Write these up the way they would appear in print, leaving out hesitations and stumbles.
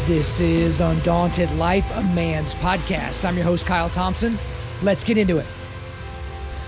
This is Undaunted.Life, a man's podcast. I'm your host, Kyle Thompson. Let's get into it.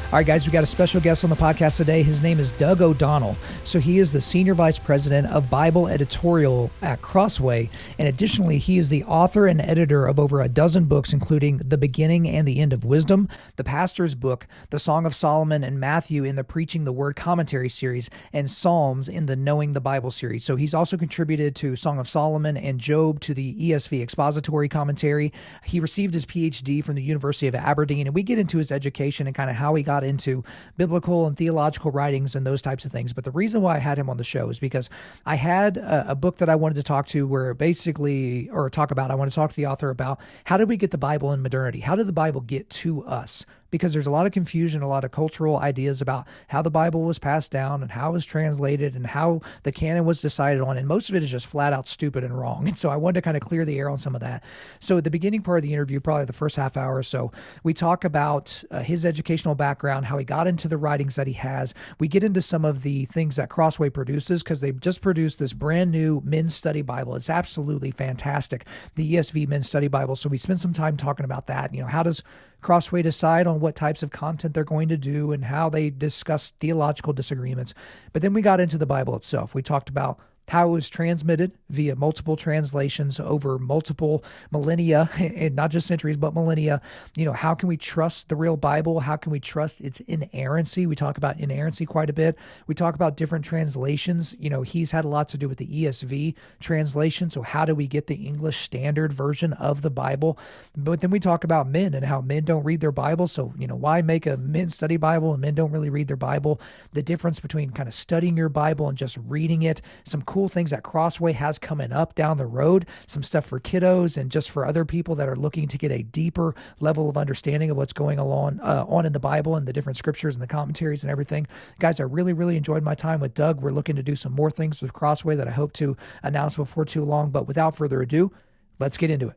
All right, guys, we got a special guest on the podcast today. His name is Doug O'Donnell. So he is the Senior Vice President of Bible Editorial at Crossway. And additionally, he is the author and editor of over a dozen books, including The Beginning and the End of Wisdom, The Pastor's Book, The Song of Solomon and Matthew in the Preaching the Word Commentary series, and Psalms in the Knowing the Bible series. So he's also contributed to Song of Solomon and Job to the ESV Expository Commentary. He received his Ph.D. from the University of Aberdeen, and we get into his education and kind of how he got into biblical and theological writings and those types of things. But the reason why I had him on the show is because I had a book that I wanted to talk to where basically, or talk about, I want to talk to the author about how did we get the Bible in modernity? How did the Bible get to us? Because there's a lot of confusion, a lot of cultural ideas about how the Bible was passed down and how it was translated and how the canon was decided on. And most of it is just flat out stupid and wrong. And so I wanted to kind of clear the air on some of that. So at the beginning part of the interview, probably the first half hour or so, we talk about his educational background, how he got into the writings that he has. We get into some of the things that Crossway produces because they've just produced this brand new men's study Bible. It's absolutely fantastic, the ESV Men's Study Bible. So we spent some time talking about that. You know, how does Crossway decide on what types of content they're going to do and how they discuss theological disagreements. But then we got into the Bible itself. We talked about how it was transmitted via multiple translations over multiple millennia, and not just centuries, but millennia. You know, how can we trust the real Bible? How can we trust its inerrancy? We talk about inerrancy quite a bit. We talk about different translations. You know, he's had a lot to do with the ESV translation. So how do we get the English Standard Version of the Bible? But then we talk about men and how men don't read their Bible. So, you know, why make a men's study Bible and men don't really read their Bible? The difference between kind of studying your Bible and just reading it. Some cool things that Crossway has coming up down the road, some stuff for kiddos and just for other people that are looking to get a deeper level of understanding of what's going on in the Bible and the different scriptures and the commentaries and everything. Guys, I really enjoyed my time with Doug. We're looking to do some more things with Crossway that I hope to announce before too long, but without further ado, let's get into it.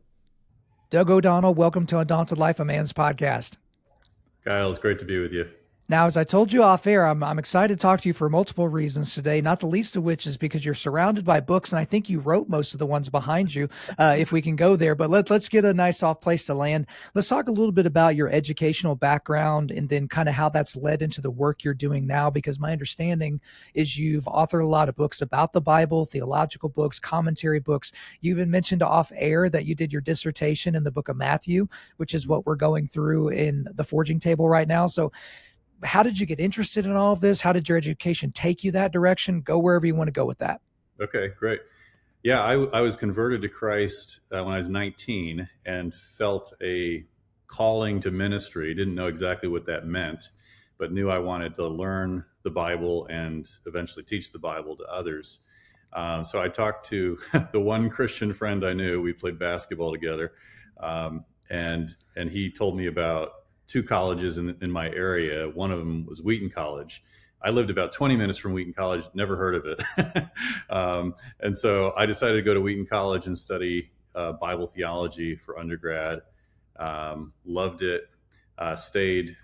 Doug O'Donnell, welcome to Undaunted.Life, a man's podcast. Kyle, it's great to be with you. Now, as I told you off air, I'm excited to talk to you for multiple reasons today, not the least of which is because you're surrounded by books, and I think you wrote most of the ones behind you, if we can go there. But let's get a nice soft place to land. Let's talk a little bit about your educational background and then kind of how that's led into the work you're doing now, because my understanding is you've authored a lot of books about the Bible, theological books, commentary books. You even mentioned off air that you did your dissertation in the book of Matthew, which is what we're going through in the forging table right now. So how did you get interested in all of this? How did your education take you that direction? Go wherever you want to go with that. Okay, great. Yeah, I was converted to Christ when I was 19 and felt a calling to ministry. Didn't know exactly what that meant, but knew I wanted to learn the Bible and eventually teach the Bible to others. So I talked to the one Christian friend I knew. We played basketball together, and he told me about two colleges in my area. One of them was Wheaton College. I lived about 20 minutes from Wheaton College, never heard of it. And so I decided to go to Wheaton College and study Bible theology for undergrad. Loved it. Stayed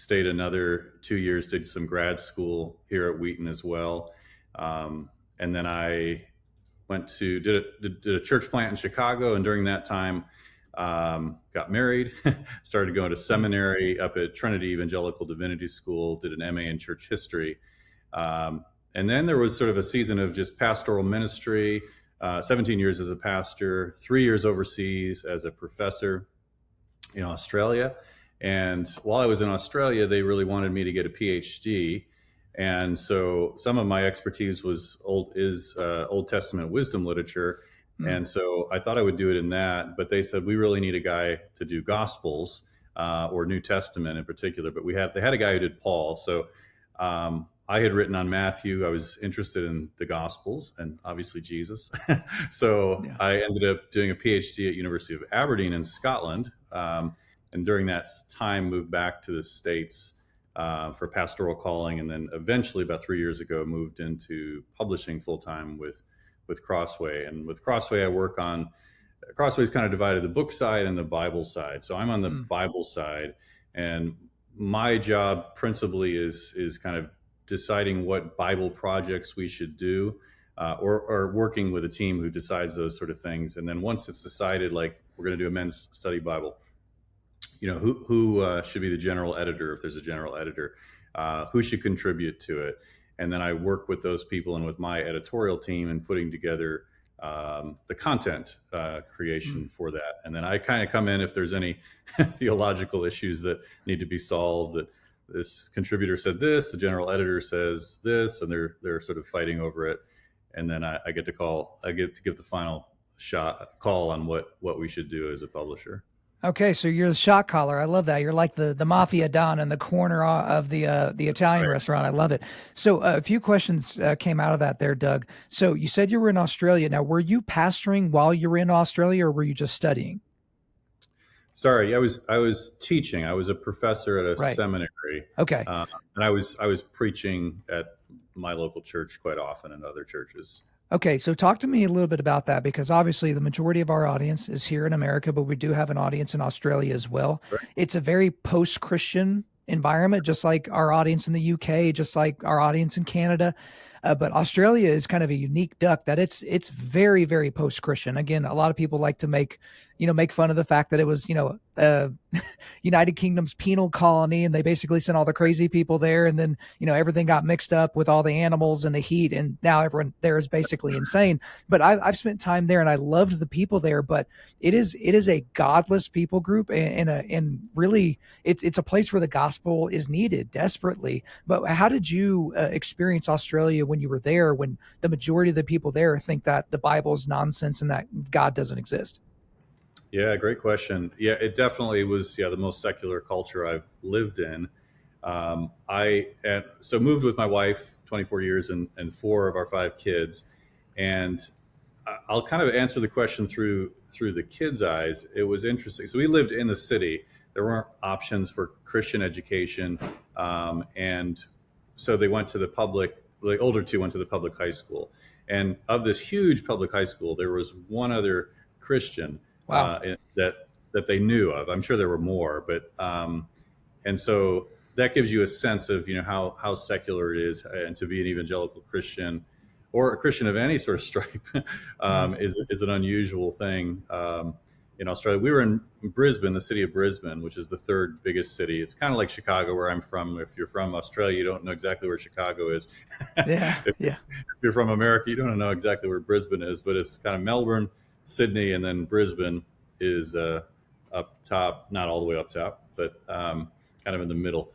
another 2 years, did some grad school here at Wheaton as well. And then I went to, did a church plant in Chicago. And during that time, got married, started going to seminary up at Trinity Evangelical Divinity School, did an MA in church history. And then there was sort of a season of just pastoral ministry, 17 years as a pastor, 3 years overseas as a professor in Australia. And while I was in Australia, they really wanted me to get a Ph.D. And so some of my expertise was Old Testament wisdom literature. And so I thought I would do it in that, but they said, we really need a guy to do Gospels or New Testament in particular. But they had a guy who did Paul. So I had written on Matthew. I was interested in the Gospels and obviously Jesus. So yeah. I ended up doing a PhD at University of Aberdeen in Scotland. And during that time, moved back to the States for pastoral calling. And then eventually about 3 years ago, moved into publishing full-time with Crossway. And with Crossway, I work on, Crossway's kind of divided the book side and the Bible side. So I'm on the Bible side, and my job principally is kind of deciding what Bible projects we should do. or working with a team who decides those sort of things. And then once it's decided, like we're going to do a men's study Bible, who should be the general editor, if there's a general editor, who should contribute to it. And then I work with those people and with my editorial team in putting together the content creation for that. And then I kind of come in if there's any theological issues that need to be solved, that this contributor said this, the general editor says this, and they're sort of fighting over it. And then I get to give the final call on what we should do as a publisher. Okay, so you're the shot caller. I love that. You're like the mafia don in the corner of the Italian restaurant. I love it. So a few questions came out of that there, Doug. So you said you were in Australia. Now, were you pastoring while you were in Australia, or were you just studying? Sorry, I was teaching. I was a professor at a seminary. Okay, and I was preaching at my local church quite often and other churches. Okay, so talk to me a little bit about that, because obviously the majority of our audience is here in America, but we do have an audience in Australia as well. Right. It's a very post-Christian environment, just like our audience in the UK, just like our audience in Canada. But Australia is kind of a unique duck that it's very, very post-Christian. Again, a lot of people like to make fun of the fact that it was, United Kingdom's penal colony, and they basically sent all the crazy people there, and then everything got mixed up with all the animals and the heat, and now everyone there is basically insane. But I've spent time there, and I loved the people there. But it is a godless people group, and really it's a place where the gospel is needed desperately. But how did you experience Australia when you were there, when the majority of the people there think that the Bible is nonsense and that God doesn't exist? Yeah, great question. Yeah, it definitely was the most secular culture I've lived in. So moved with my wife 24 years and 4 of our 5 kids. And I'll kind of answer the question through the kids' eyes. It was interesting. So we lived in the city. There weren't options for Christian education. And so they went to the older 2 went to the public high school. And of this huge public high school, there was one other Christian. Wow. That they knew of. I'm sure there were more, but and so that gives you a sense of how secular it is, and to be an evangelical Christian or a Christian of any sort of stripe is an unusual thing in Australia. We were in Brisbane, the city of Brisbane, which is the 3rd biggest city. It's kind of like Chicago, where I'm from. If you're from Australia, you don't know exactly where Chicago is. If you're from America, you don't know exactly where Brisbane is, but it's kind of Melbourne, Sydney, and then Brisbane is up top, not all the way up top, but kind of in the middle.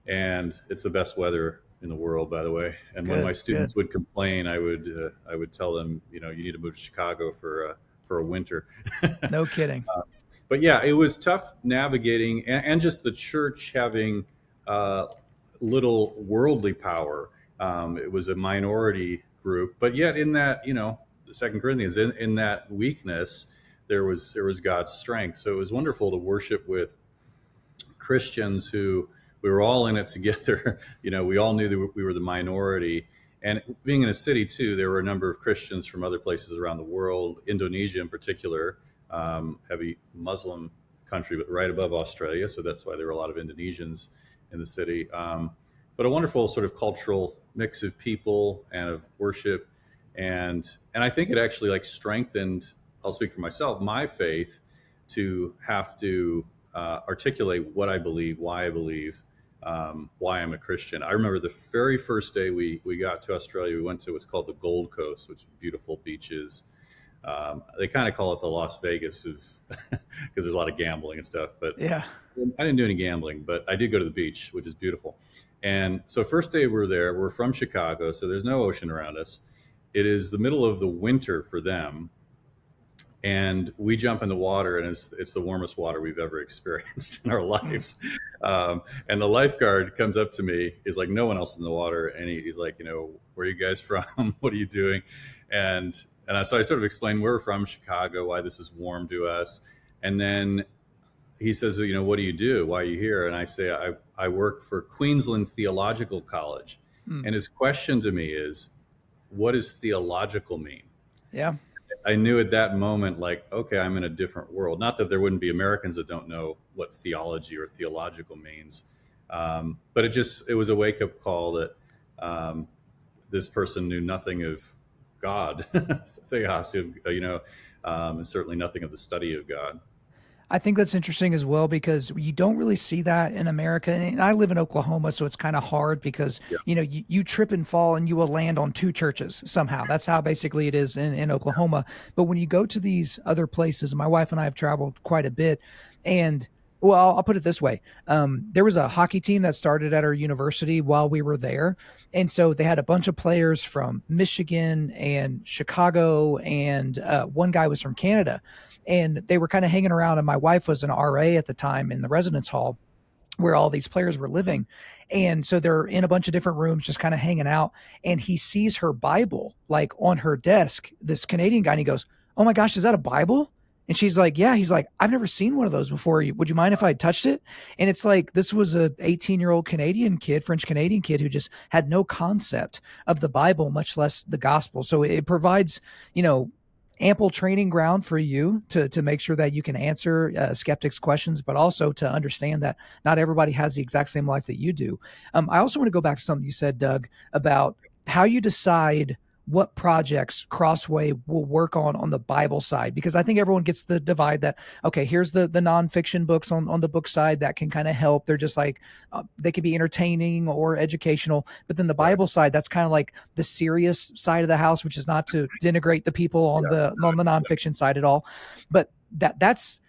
And it's the best weather in the world, by the way. And when my students would complain, I would tell them, you need to move to Chicago for a winter. No kidding. But yeah, it was tough navigating, and just the church having little worldly power. It was a minority group, but yet in that, the 2 Corinthians, in that weakness, there was God's strength. So it was wonderful to worship with Christians who we were all in it together. We all knew that we were the minority. And being in a city too, there were a number of Christians from other places around the world, Indonesia in particular, heavy Muslim country, but right above Australia. So that's why there were a lot of Indonesians in the city. But a wonderful sort of cultural mix of people and of worship. And I think it actually strengthened, I'll speak for myself, my faith to have to articulate what I believe, why I believe, why I'm a Christian. I remember the very first day we got to Australia, we went to what's called the Gold Coast, which is beautiful beaches. They kind of call it the Las Vegas of, because there's a lot of gambling and stuff. But yeah, I didn't do any gambling, but I did go to the beach, which is beautiful. And so first day we're there, we're from Chicago, so there's no ocean around us. It is the middle of the winter for them, and we jump in the water, and it's the warmest water we've ever experienced in our lives. And the lifeguard comes up to me, is like no one else in the water, and he's like, where are you guys from? What are you doing? And so I sort of explained where we're from, Chicago, why this is warm to us. And then he says, what do you do? Why are you here? And I say, I work for Queensland Theological College. And his question to me is, what does theological mean? Yeah. I knew at that moment, okay, I'm in a different world. Not that there wouldn't be Americans that don't know what theology or theological means. But it was a wake-up call that this person knew nothing of God, theos, and certainly nothing of the study of God. I think that's interesting as well because you don't really see that in America. And I live in Oklahoma, so it's kind of hard because, Yeah, you trip and fall and you will land on two churches somehow. That's how basically it is in Oklahoma. But when you go to these other places, my wife and I have traveled quite a bit. And well, I'll put it this way. There was a hockey team that started at our university while we were there. And so they had a bunch of players from Michigan and Chicago, and one guy was from Canada, and they were kind of hanging around. And my wife was an RA at the time in the residence hall where all these players were living. And so they're in a bunch of different rooms, just kind of hanging out. And he sees her Bible like on her desk, this Canadian guy, and he goes, "Oh my gosh, is that a Bible?" And she's like, "Yeah." He's like, "I've never seen one of those before. Would you mind if I touched it?" And it's like, this was a 18-year-old Canadian kid, French Canadian kid, who just had no concept of the Bible, much less the gospel. So it provides, ample training ground for you to make sure that you can answer skeptics' questions, but also to understand that not everybody has the exact same life that you do. I also want to go back to something you said, Doug, about how you decide what projects Crossway will work on the Bible side, because I think everyone gets the divide that, okay, here's the nonfiction books on the book side that can kind of help. They're just like, they can be entertaining or educational, but then the right. Bible side, that's kind of like the serious side of the house, which is not to denigrate the people on Yeah. the nonfiction side at all, but that's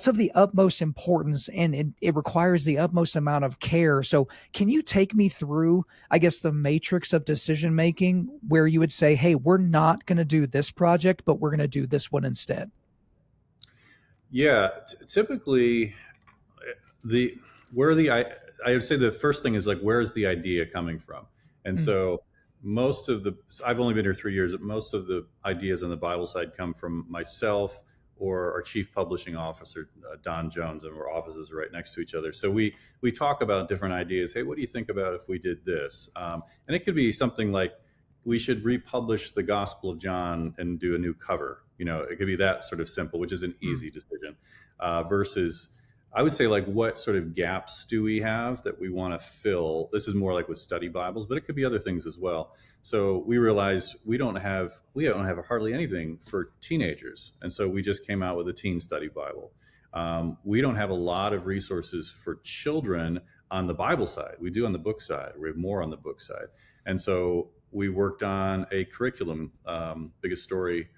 of the utmost importance, and it requires the utmost amount of care. So can you take me through, I guess, the matrix of decision making where you would say, hey, we're not going to do this project, but we're going to do this one instead? Yeah, typically the where the I would say the first thing is like, where's the idea coming from? And Mm, so most of the I've only been here 3 years, but most of the ideas on the Bible side come from myself or our chief publishing officer, Don Jones, and our offices are right next to each other. So we talk about different ideas. Hey, what do you think about if we did this? And it could be something like, we should republish the Gospel of John and do a new cover. It could be that sort of simple, which is an mm, easy decision, versus I would say, like, what sort of gaps do we have that we want to fill? This is more like with study Bibles, but it could be other things as well. So we realized we don't have hardly anything for teenagers, and so we just came out with a teen study Bible. We don't have a lot of resources for children on the Bible side. We do on the book side. We have more on the book side, and so we worked on a curriculum, biggest story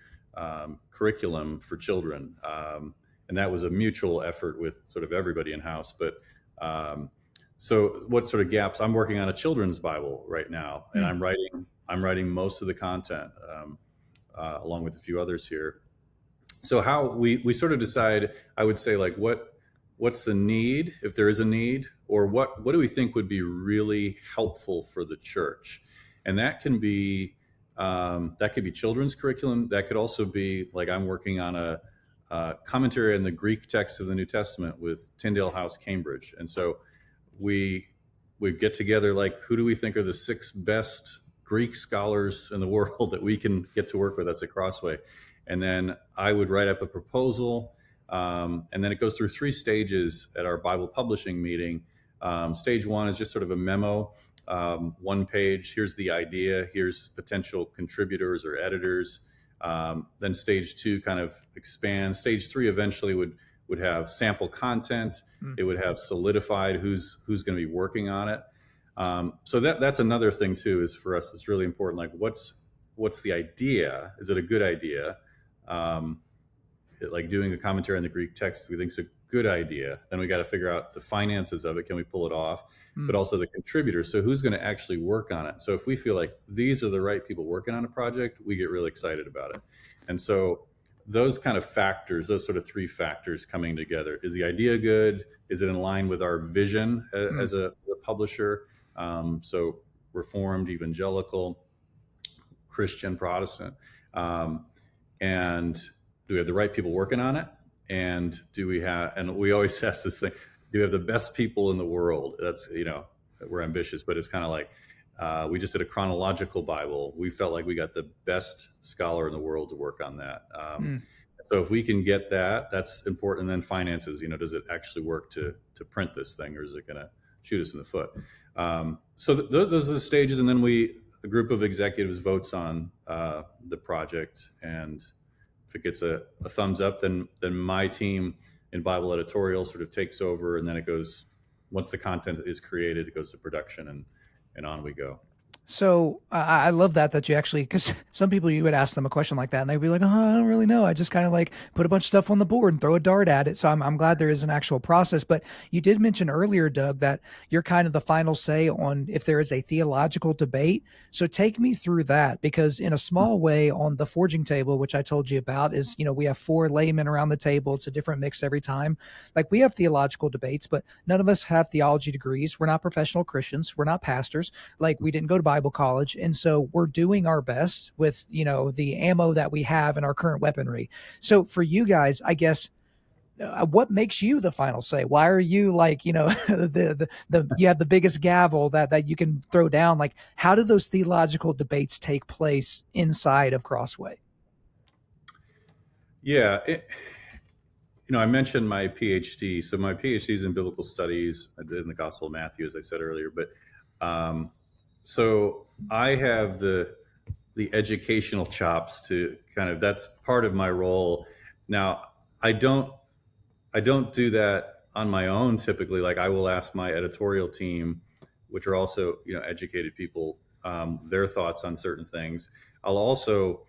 curriculum for children. And that was a mutual effort with sort of everybody in house. But so what sort of gaps? I'm working on a children's Bible right now, and mm, I'm writing most of the content, along with a few others here. So how we sort of decide, I would say, like, what's the need, if there is a need, or what do we think would be really helpful for the church? And that could be children's curriculum. That could also be, like, I'm working on a commentary on the Greek text of the New Testament with Tyndale House, Cambridge. And so we get together, like, who do we think are the 6 best Greek scholars in the world that we can get to work with? That's a Crossway. And then I would write up a proposal, and then it goes through 3 stages at our Bible publishing meeting. Stage 1 is just sort of a memo, 1 page. Here's the idea. Here's potential contributors or editors. Then stage 2 kind of expands. Stage 3 eventually would have sample content. mm, It would have solidified who's going to be working on it. So that's another thing too. Is for us, it's really important. Like, what's the idea? Is it a good idea? Like doing a commentary on the Greek text, we think is a good idea. Then we got to figure out the finances of it. Can we pull it off? mm. But also the contributors. So who's going to actually work on it? So if we feel like these are the right people working on a project, we get really excited about it. And so those kind of factors, those sort of 3 factors coming together. Is the idea good? Is it in line with our vision as a publisher? So Reformed, Evangelical, Christian, Protestant. And do we have the right people working on it? And we always ask this thing, do we have the best people in the world? That's, we're ambitious, but it's kind of like, we just did a chronological Bible. We felt like we got the best scholar in the world to work on that. Mm. So if we can get that, that's important. And then finances, does it actually work to print this thing, or is it going to shoot us in the foot? So those are the stages. And then a group of executives votes on the project, and if it gets a thumbs up, then my team in Bible Editorial sort of takes over, and then it goes, once the content is created, it goes to production, and on we go. So I love that you actually, because some people, you would ask them a question like that and they'd be like, oh, I don't really know. I just kind of like put a bunch of stuff on the board and throw a dart at it. So I'm glad there is an actual process. But you did mention earlier, Doug, that you're kind of the final say on if there is a theological debate. So take me through that, because in a small way on the forging table, which I told you about, is, we have 4 laymen around the table. It's a different mix every time. Like, we have theological debates, but none of us have theology degrees. We're not professional Christians. We're not pastors. Like, we didn't go to Bible college. And so we're doing our best with, the ammo that we have in our current weaponry. So for you guys, I guess, what makes you the final say? Why are you like, you have the biggest gavel that you can throw down? Like, how do those theological debates take place inside of Crossway? Yeah. I mentioned my Ph.D. So my Ph.D. is in biblical studies. I did in the Gospel of Matthew, as I said earlier. But so I have the educational chops to that's part of my role. Now, I don't do that on my own typically. Like, I will ask my editorial team, which are also, educated people, their thoughts on certain things. I'll also,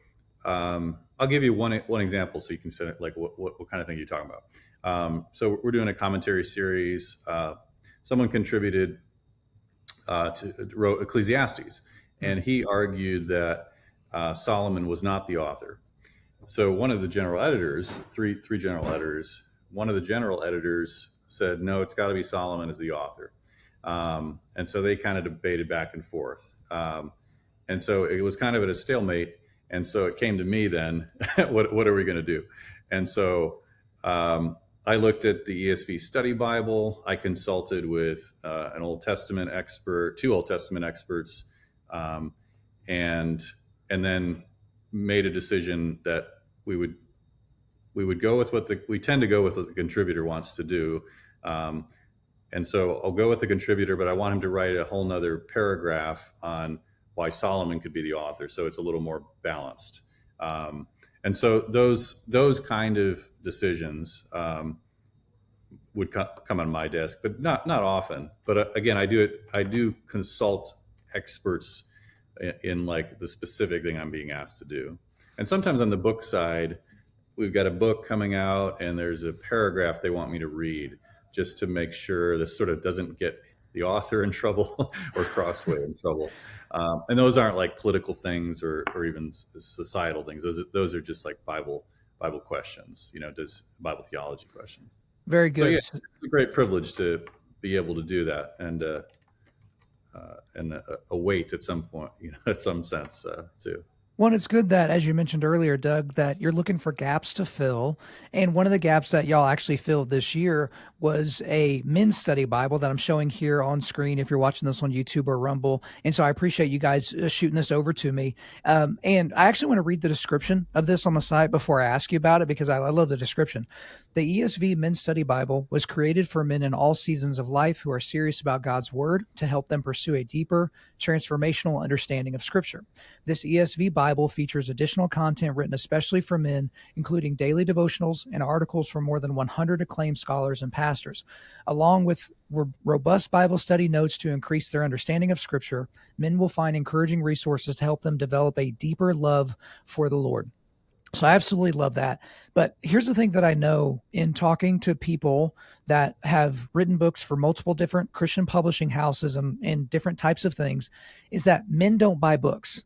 I'll give you one example so you can say like what kind of thing you're talking about. So we're doing a commentary series. Someone contributed wrote Ecclesiastes, and he argued that Solomon was not the author. So one of the general editors, three general editors, one of the general editors said, no, it's got to be Solomon as the author. And so they kind of debated back and forth. And so it was kind of at a stalemate. And so it came to me then, what are we going to do? And so I looked at the ESV Study Bible. I consulted with an Old Testament expert, 2 Old Testament experts, and then made a decision that we would go with we tend to go with what the contributor wants to do. And so I'll go with the contributor, but I want him to write a whole nother paragraph on why Solomon could be the author. So it's a little more balanced. And so those kind of decisions would come on my desk, but not often. But again, I do consult experts in like the specific thing I'm being asked to do. And sometimes on the book side, we've got a book coming out and there's a paragraph they want me to read just to make sure this sort of doesn't get the author in trouble or Crossway in trouble. And those aren't like political things or even societal things. Those are just like Bible questions, does Bible theology questions. Very good. So yeah, it's a great privilege to be able to do that, and a weight at some point, at some sense too. Well, it's good that, as you mentioned earlier, Doug, that you're looking for gaps to fill. And one of the gaps that y'all actually filled this year was a men's study Bible that I'm showing here on screen if you're watching this on YouTube or Rumble. And so I appreciate you guys shooting this over to me. And I actually want to read the description of this on the site before I ask you about it, because I love the description. The ESV Men's Study Bible was created for men in all seasons of life who are serious about God's Word to help them pursue a deeper, transformational understanding of Scripture. This ESV Bible features additional content written especially for men, including daily devotionals and articles from more than 100 acclaimed scholars and pastors. Along with robust Bible study notes to increase their understanding of Scripture, men will find encouraging resources to help them develop a deeper love for the Lord. So I absolutely love that. But here's the thing that I know in talking to people that have written books for multiple different Christian publishing houses and different types of things, is that men don't buy books.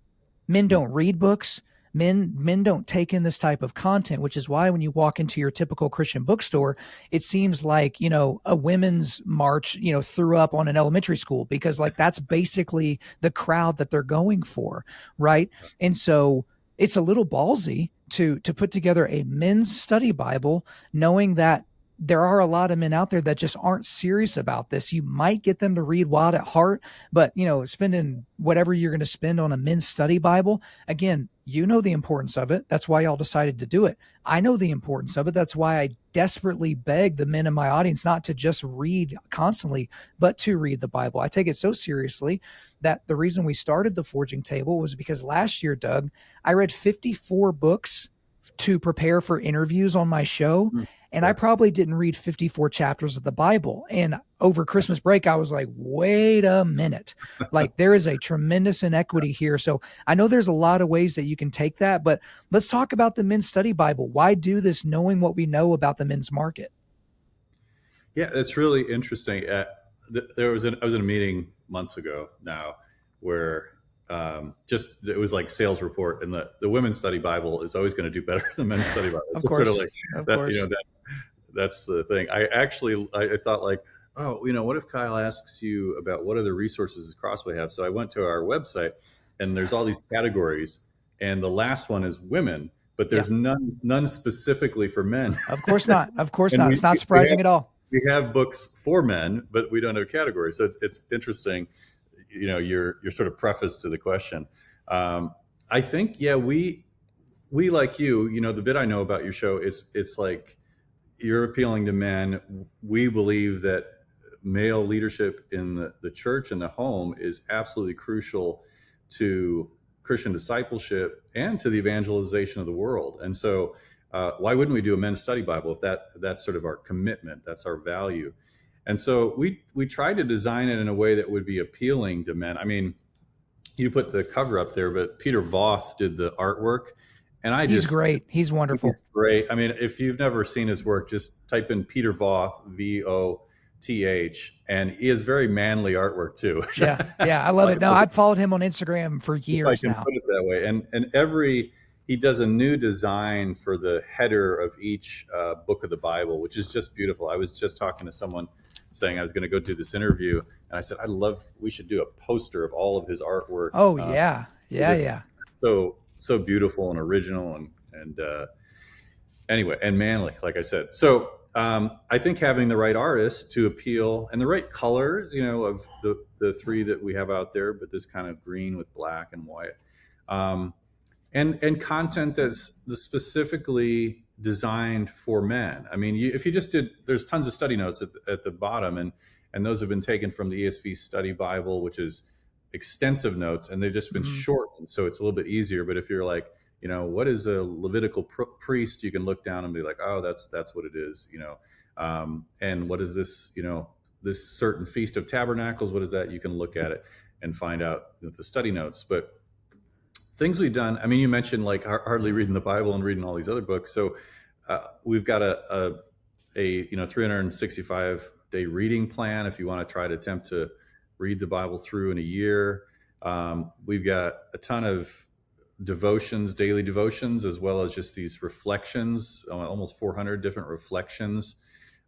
Men don't read books. Men don't take in this type of content, which is why when you walk into your typical Christian bookstore, it seems like, a women's march, threw up on an elementary school, because like that's basically the crowd that they're going for, right? And so it's a little ballsy to put together a men's study Bible, knowing that there are a lot of men out there that just aren't serious about this. You might get them to read Wild at Heart, but spending whatever you're going to spend on a men's study Bible, again, the importance of it. That's why y'all decided to do it. I know the importance of it. That's why I desperately beg the men in my audience not to just read constantly, but to read the Bible. I take it so seriously that the reason we started the Forging Table was because last year, Doug, I read 54 books to prepare for interviews on my show. And I probably didn't read 54 chapters of the Bible. And over Christmas break, I was like, wait a minute. Like, there is a tremendous inequity here. So I know there's a lot of ways that you can take that, but let's talk about the men's study Bible. Why do this knowing what we know about the men's market? Yeah, it's really interesting. I was in a meeting months ago now where it was like sales report, and the women's study Bible is always going to do better than men's study Bible. Of It's course, sort of like of that, course. that's the thing. I thought like, oh, what if Kyle asks you about what other resources does Crossway have? So I went to our website, and there's all these categories, and the last one is women, but there's none specifically for men. Of course not. Of course And not. It's not surprising at all. we have books for men, but we don't have categories. So it's interesting, your sort of preface to the question. I think, we like you, the bit I know about your show is it's like you're appealing to men. We believe that male leadership in the church and the home is absolutely crucial to Christian discipleship and to the evangelization of the world. And so why wouldn't we do a men's study Bible if that's sort of our commitment, that's our value? And so we tried to design it in a way that would be appealing to men. I mean, you put the cover up there, but Peter Voth did the artwork, and he's great. He's wonderful. He's great. I mean, if you've never seen his work, just type in Peter Voth, Voth, and he has very manly artwork too. Yeah, I love it. No, I've followed him on Instagram for years if I can now. put it that way. And he does a new design for the header of each book of the Bible, which is just beautiful. I was just talking to someone saying I was going to go do this interview, and I said we should do a poster of all of his artwork. Oh yeah. So beautiful and original and anyway, and manly, like I said. So I think having the right artist to appeal and the right colors, of the three that we have out there, but this kind of green with black and white, and content that's specifically designed for men. I mean, if you just there's tons of study notes at the bottom, and those have been taken from the ESV Study Bible, which is extensive notes, and they've just been shortened, so it's a little bit easier. But if you're like, what is a Levitical priest, you can look down and be like, oh, that's what it is, and what is this, this certain Feast of Tabernacles, what is that? You can look at it and find out the study notes. But things we've done, I mean, you mentioned like hardly reading the Bible and reading all these other books. So we've got a 365 day reading plan if you want to try to attempt to read the Bible through in a year. We've got a ton of devotions, daily devotions, as well as just these reflections, almost 400 different reflections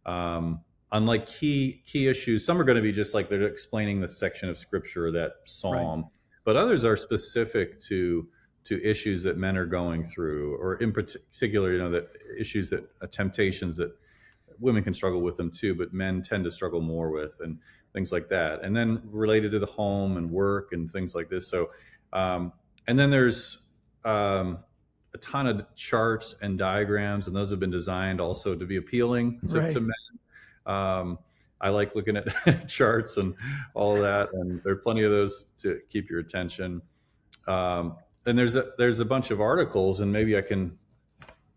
on like key issues. Some are going to be just like they're explaining the section of scripture or that psalm, right. But others are specific to issues that men are going through, or in particular, that issues temptations that women can struggle with them too, but men tend to struggle more with, and things like that. And then related to the home and work and things like this. So, and then there's a ton of charts and diagrams, and those have been designed also to be appealing to men. I like looking at charts and all of that, and there are plenty of those to keep your attention. And there's a bunch of articles, and maybe I can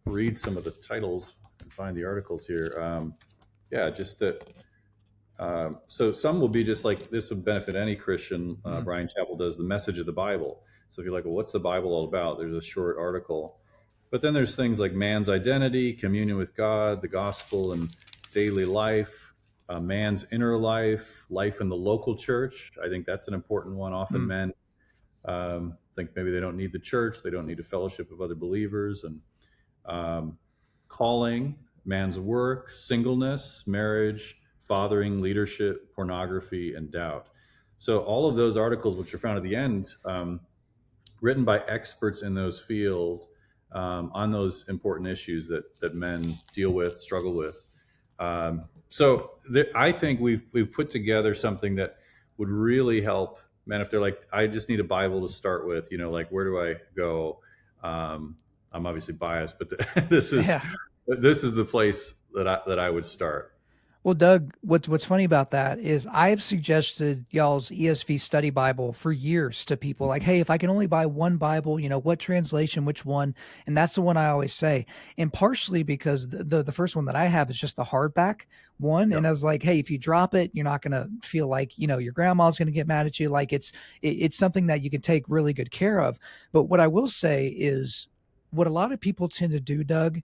read some of the titles and find the articles here. Just that. So some will be just like, this will benefit any Christian. Brian Chappell does the message of the Bible. So if you're like, well, what's the Bible all about? There's a short article. But then there's things like man's identity, communion with God, the gospel and daily life, man's inner life, life in the local church. I think that's an important one. Often men think maybe they don't need the church, they don't need a fellowship of other believers, and calling, man's work, singleness, marriage, fathering, leadership, pornography, and doubt. So all of those articles, which are found at the end, written by experts in those fields on those important issues that men deal with, struggle with. I think we've put together something that would really help men if they're like, I just need a Bible to start with. Like where do I go? I'm obviously biased, but Yeah. this is the place that I would start. Well, Doug, what's funny about that is I've suggested y'all's ESV study Bible for years to people like, hey, if I can only buy one Bible, what translation, which one? And that's the one I always say. And partially because the first one that I have is just the hardback one. Yep. And I was like, hey, if you drop it, you're not going to feel like, your grandma's going to get mad at you. Like it's something that you can take really good care of. But what I will say is what a lot of people tend to do, Doug,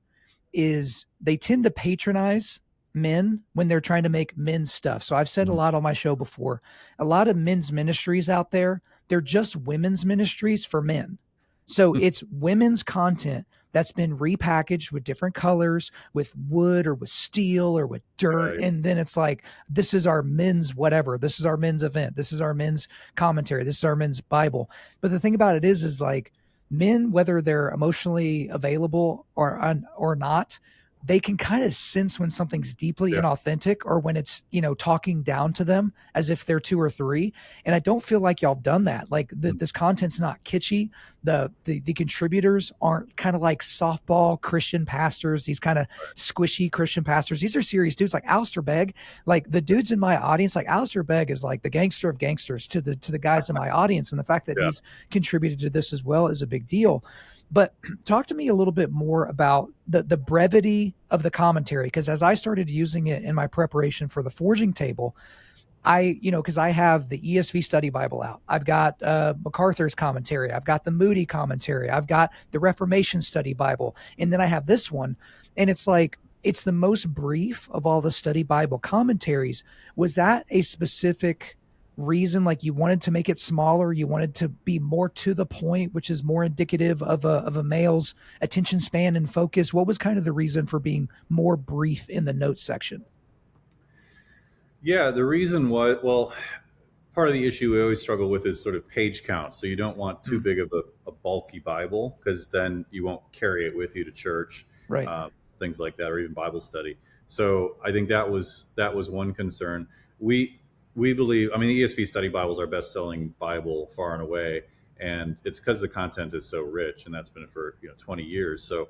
is they tend to patronize men when they're trying to make men's stuff. So I've said a Mhm. lot on my show before, a lot of men's ministries out there, they're just women's ministries for men. So it's women's content that's been repackaged with different colors, with wood or with steel or with dirt. Right. And then it's like, this is our men's whatever. This is our men's event. This is our men's commentary. This is our men's Bible. But the thing about it is like men, whether they're emotionally available or not, they can kind of sense when something's deeply Yeah. inauthentic or when it's, talking down to them as if they're two or three. And I don't feel like y'all done that. Like this content's not kitschy. The contributors aren't kind of like softball Christian pastors, these kind of squishy Christian pastors. These are serious dudes like Alistair Begg. Like the dudes in my audience, like Alistair Begg is like the gangster of gangsters to the guys in my audience. And the fact that Yeah. he's contributed to this as well is a big deal. But talk to me a little bit more about the brevity of the commentary, because as I started using it in my preparation for the forging table, because I have the ESV Study Bible out. I've got MacArthur's commentary. I've got the Moody commentary. I've got the Reformation Study Bible. And then I have this one. And it's like, it's the most brief of all the study Bible commentaries. Was that a specific reason? Like you wanted to make it smaller? You wanted to be more to the point, which is more indicative of a male's attention span and focus? What was kind of the reason for being more brief in the notes section? Yeah, the reason was, well, part of the issue we always struggle with is sort of page count. So you don't want too big of a bulky Bible because then you won't carry it with you to church, Right. things like that, or even Bible study. So I think that was one concern. We believe, I mean, the ESV Study Bible is our best-selling Bible far and away, and it's because the content is so rich, and that's been for 20 years. So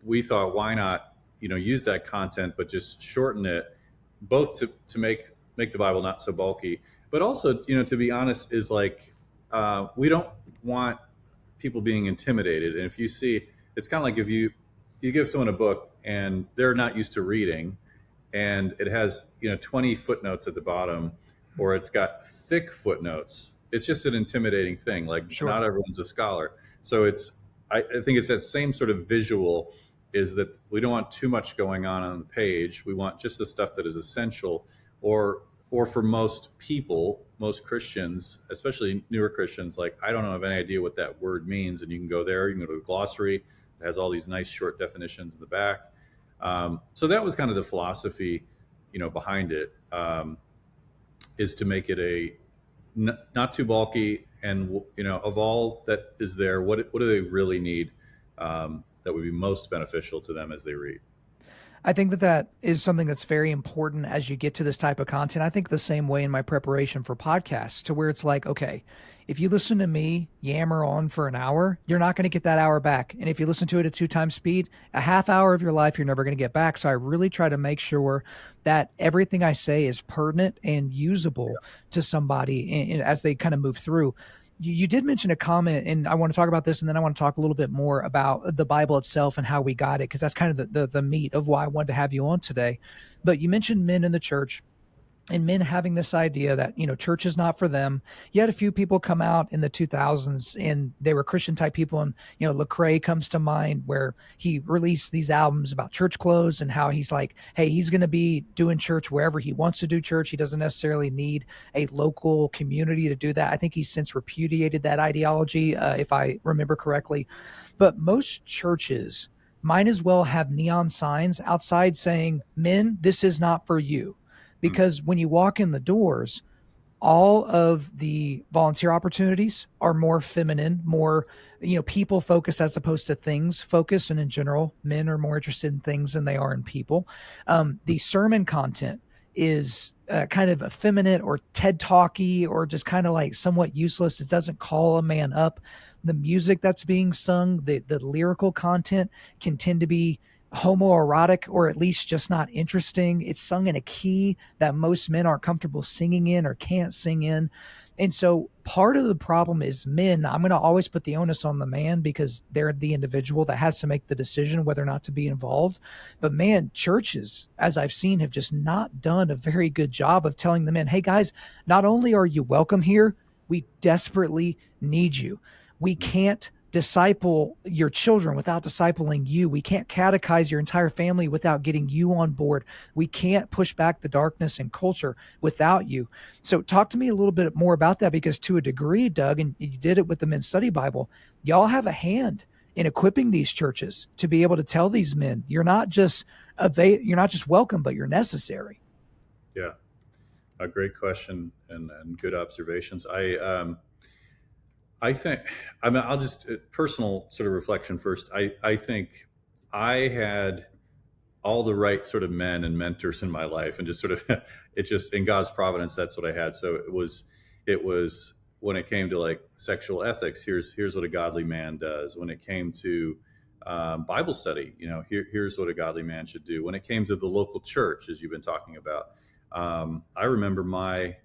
we thought, why not use that content but just shorten it, both to make the Bible not so bulky, but also to be honest, is like we don't want people being intimidated. And if you see, it's kind of like if you give someone a book and they're not used to reading, and it has 20 footnotes at the bottom, or it's got thick footnotes, it's just an intimidating thing. Like Sure. not everyone's a scholar. So I think it's that same sort of visual, is that we don't want too much going on the page. We want just the stuff that is essential, or for most people, most Christians, especially newer Christians, like I don't have any idea what that word means, and you can go there, you can go to the glossary. It has all these nice short definitions in the back. So that was kind of the philosophy, behind it, is to make it not too bulky, and of all that is there, what do they really need, that would be most beneficial to them as they read. I think that is something that's very important as you get to this type of content. I think the same way in my preparation for podcasts, to where it's like, okay, if you listen to me yammer on for an hour, you're not going to get that hour back. And if you listen to it at 2 times speed, a half hour of your life, you're never going to get back. So I really try to make sure that everything I say is pertinent and usable to somebody as they kind of move through. You did mention a comment, and I want to talk about this, and then I want to talk a little bit more about the Bible itself and how we got it, because that's kind of the meat of why I wanted to have you on today. But you mentioned men in the church and men having this idea that, church is not for them. You had a few people come out in the 2000s and they were Christian type people. And, Lecrae comes to mind, where he released these albums about church clothes and how he's like, hey, he's going to be doing church wherever he wants to do church. He doesn't necessarily need a local community to do that. I think he's since repudiated that ideology, if I remember correctly. But most churches might as well have neon signs outside saying, men, this is not for you. Because when you walk in the doors, all of the volunteer opportunities are more feminine, more, people focus as opposed to things focus. And in general, men are more interested in things than they are in people. The sermon content is kind of effeminate or TED talky or just kind of like somewhat useless. It doesn't call a man up. The music that's being sung, the lyrical content can tend to be homoerotic or at least just not interesting. It's sung in a key that most men aren't comfortable singing in or can't sing in. And so part of the problem is men. I'm going to always put the onus on the man because they're the individual that has to make the decision whether or not to be involved. But man, churches, as I've seen, have just not done a very good job of telling the men, hey guys, not only are you welcome here, we desperately need you. We can't disciple your children without discipling you. We can't catechize your entire family without getting you on board. We can't push back the darkness and culture without you. So talk to me a little bit more about that, because to a degree, Doug, and you did it with the Men's Study Bible, y'all have a hand in equipping these churches to be able to tell these men, you're not just welcome, but you're necessary. Yeah, a great question and good observations. I think, I'll just personal sort of reflection first. I think I had all the right sort of men and mentors in my life, and just sort of, it just, in God's providence, that's what I had. So it was when it came to like sexual ethics, here's what a godly man does. When it came to Bible study, here's what a godly man should do. When it came to the local church, as you've been talking about, I remember my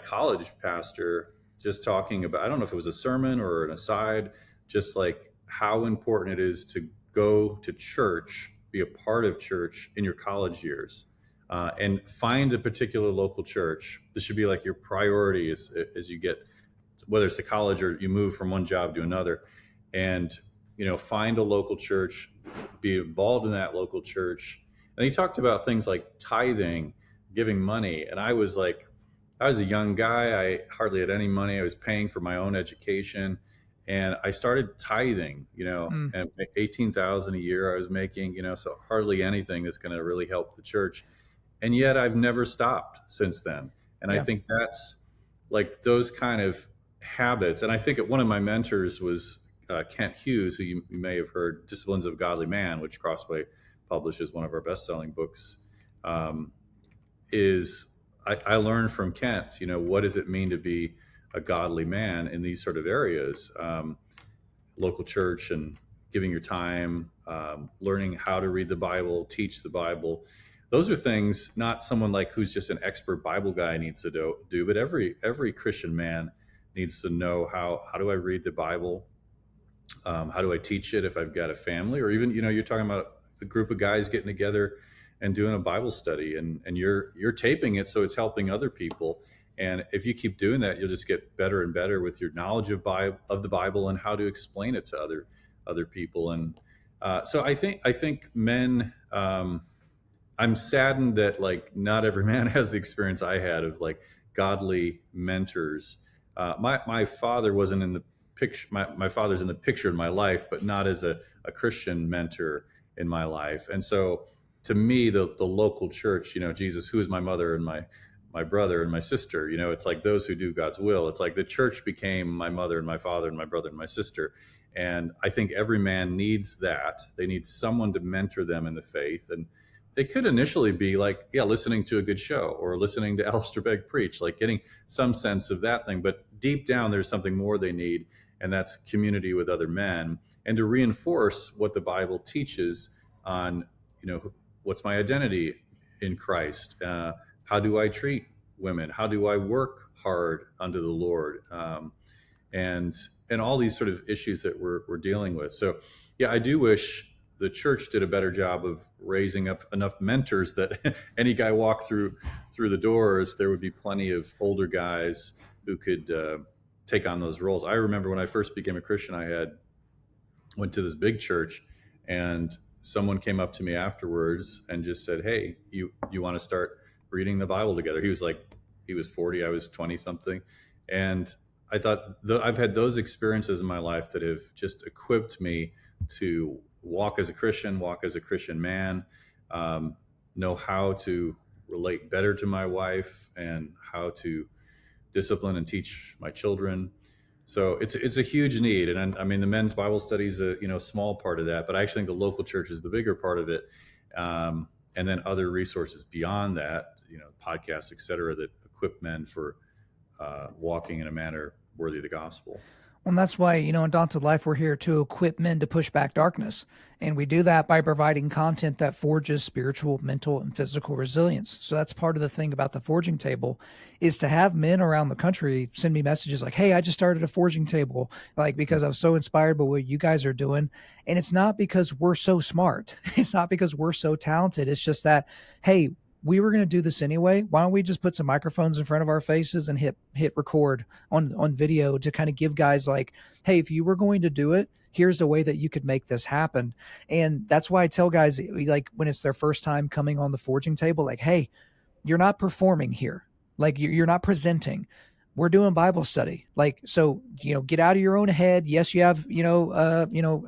college pastor just talking about, I don't know if it was a sermon or an aside, just like how important it is to go to church, be a part of church in your college years, and find a particular local church. This should be like your priority as you get, whether it's to college or you move from one job to another, and find a local church, be involved in that local church. And he talked about things like tithing, giving money, and I was a young guy. I hardly had any money. I was paying for my own education, and I started tithing, and 18,000 a year I was making, so hardly anything that's going to really help the church. And yet I've never stopped since then. And I think that's like those kind of habits. And I think one of my mentors was Kent Hughes, who you may have heard, Disciplines of a Godly Man, which Crossway publishes, one of our best-selling books. I learned from Kent, what does it mean to be a godly man in these sort of areas, local church and giving your time, learning how to read the Bible, teach the Bible. Those are things not someone like who's just an expert Bible guy needs to do, but every Christian man needs to know how do I read the Bible? How do I teach it if I've got a family? Or even, you're talking about a group of guys getting together and doing a Bible study, and you're taping it, so it's helping other people. And if you keep doing that, you'll just get better and better with your knowledge of the Bible and how to explain it to other people. And so I think men. I'm saddened that like not every man has the experience I had of like godly mentors. My father wasn't in the picture. My father's in the picture in my life, but not as a Christian mentor in my life. And so to me, the local church, Jesus, who is my mother and my brother and my sister, it's like those who do God's will. It's like the church became my mother and my father and my brother and my sister. And I think every man needs that. They need someone to mentor them in the faith. And it could initially be like, listening to a good show or listening to Alistair Begg preach, like getting some sense of that thing. But deep down, there's something more they need, and that's community with other men, and to reinforce what the Bible teaches on, what's my identity in Christ? How do I treat women? How do I work hard under the Lord? And all these sort of issues that we're dealing with. So, I do wish the church did a better job of raising up enough mentors that any guy walked through the doors, there would be plenty of older guys who could take on those roles. I remember when I first became a Christian, went to this big church, and someone came up to me afterwards and just said, "Hey, you want to start reading the Bible together?" He was 40, I was 20 something. And I thought I've had those experiences in my life that have just equipped me to walk as a Christian man, know how to relate better to my wife, and how to discipline and teach my children. So it's a huge need, and I mean the men's Bible study is a small part of that, but I actually think the local church is the bigger part of it, and then other resources beyond that, podcasts, et cetera, that equip men for walking in a manner worthy of the gospel. Well, and that's why, in Undaunted.Life, we're here to equip men to push back darkness. And we do that by providing content that forges spiritual, mental, and physical resilience. So that's part of the thing about the forging table, is to have men around the country send me messages like, hey, I just started a forging table, like, because I was so inspired by what you guys are doing. And it's not because we're so smart. It's not because we're so talented. It's just that, hey, we were going to do this anyway. Why don't we just put some microphones in front of our faces and hit record on video to kind of give guys like, hey, if you were going to do it, here's a way that you could make this happen. And that's why I tell guys, like, when it's their first time coming on the forging table, like, hey, you're not performing here. Like, you're not presenting. We're doing Bible study. Like, so, get out of your own head. Yes, you have,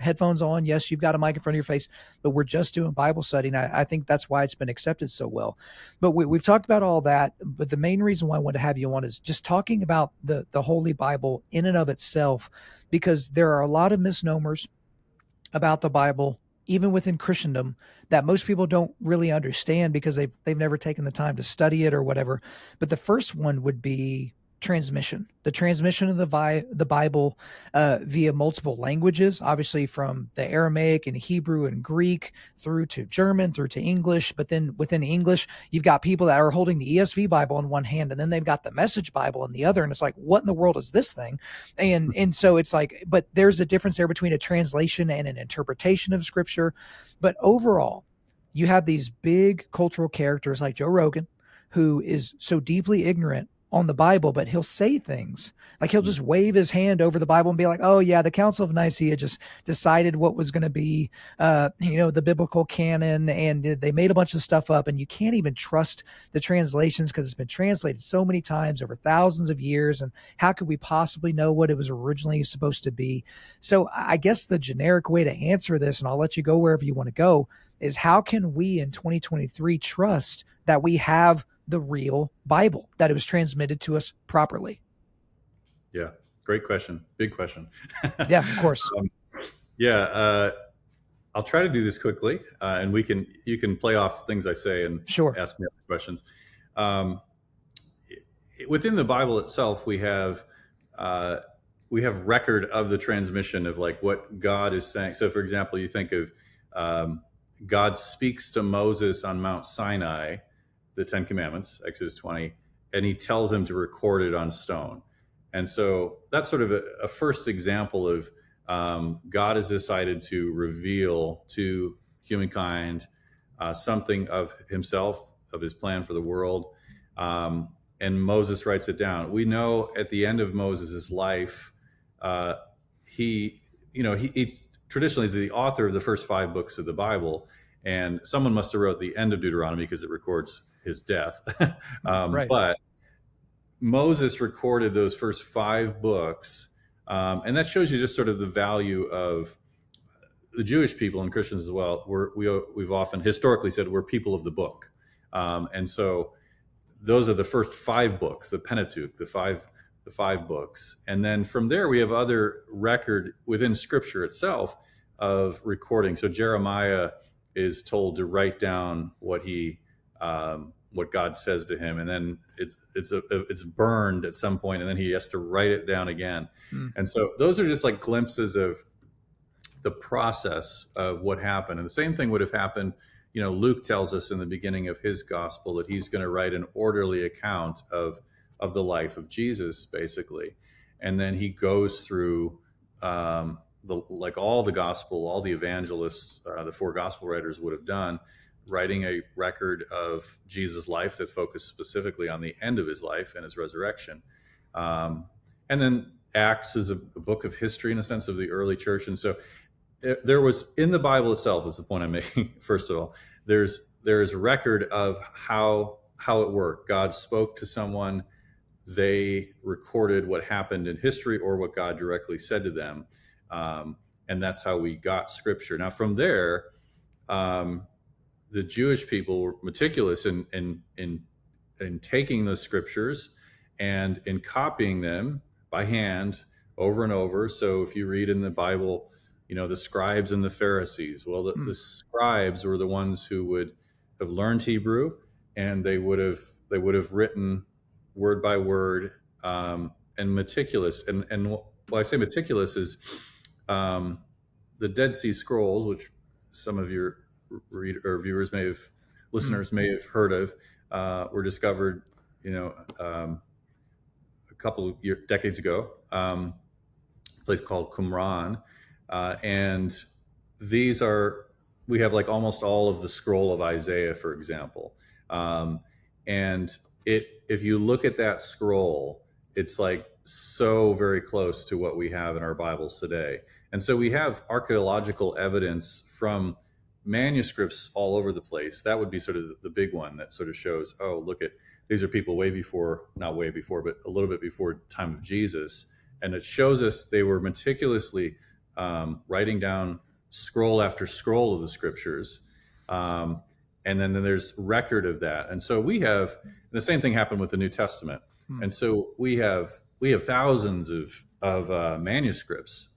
headphones on. Yes, you've got a mic in front of your face, but we're just doing Bible study. And I think that's why it's been accepted so well. But we've talked about all that. But the main reason why I wanted to have you on is just talking about the Holy Bible in and of itself, because there are a lot of misnomers about the Bible, even within Christendom, that most people don't really understand because they've never taken the time to study it or whatever. But the first one would be the transmission of the Bible via multiple languages, obviously from the Aramaic and Hebrew and Greek through to German, through to English. But then within English, you've got people that are holding the ESV Bible in one hand, and then they've got the Message Bible in the other. And it's like, what in the world is this thing? And so it's like, but there's a difference there between a translation and an interpretation of Scripture. But overall, you have these big cultural characters like Joe Rogan, who is so deeply ignorant on the Bible, but he'll say things like, he'll just wave his hand over the Bible and be like, oh yeah, the Council of Nicaea just decided what was going to be, the biblical canon, and they made a bunch of stuff up, and you can't even trust the translations because it's been translated so many times over thousands of years. And how could we possibly know what it was originally supposed to be? So I guess the generic way to answer this, and I'll let you go wherever you want to go, is how can we in 2023 trust that we have the real Bible, that it was transmitted to us properly? Yeah, great question. Big question. Yeah, of course. I'll try to do this quickly, and you can play off things I say and Sure. ask me other questions. Within the Bible itself, we have record of the transmission of like what God is saying. So, for example, you think of God speaks to Moses on Mount Sinai, the 10 Commandments, Exodus 20, and he tells him to record it on stone. And so that's sort of a first example of God has decided to reveal to humankind something of himself, of his plan for the world. And Moses writes it down. We know at the end of Moses' life, he traditionally is the author of the first 5 books of the Bible. And someone must have wrote the end of Deuteronomy because it records his death. Right. But Moses recorded those first 5 books. And that shows you just sort of the value of the Jewish people and Christians as well. We've often historically said we're people of the book. And so those are the first 5 books, the Pentateuch, the five books. And then from there, we have other record within Scripture itself of recording. So Jeremiah is told to write down what God says to him, and then it's burned at some point, and then he has to write it down again. And so those are just like glimpses of the process of what happened. And the same thing would have happened. Luke tells us in the beginning of his gospel that he's going to write an orderly account of the life of Jesus, basically, and then he goes through all the evangelists, the 4 gospel writers would have done, writing a record of Jesus' life that focused specifically on the end of his life and his resurrection. And then Acts is a book of history in a sense of the early church. And so there was, in the Bible itself, is the point I'm making, first of all, there's record of how it worked. God spoke to someone, they recorded what happened in history or what God directly said to them. And that's how we got Scripture. Now, from there, the Jewish people were meticulous in taking the Scriptures and in copying them by hand over and over. So if you read in the Bible, the scribes and the Pharisees, well, the scribes were the ones who would have learned Hebrew, and they would have written word by word, and meticulous. And why I say meticulous is the Dead Sea Scrolls, which some of your viewers listeners may have heard of, were discovered, a couple of decades ago, a place called Qumran, and we have like almost all of the scroll of Isaiah, for example, and if you look at that scroll, it's like so very close to what we have in our Bibles today. And so we have archaeological evidence from manuscripts all over the place. That would be sort of the big one that sort of shows, oh, look at, these are people not way before, but a little bit before time of Jesus. And it shows us they were meticulously writing down scroll after scroll of the scriptures. And then there's record of that. And so we have, the same thing happened with the New Testament. And so we have thousands of manuscripts,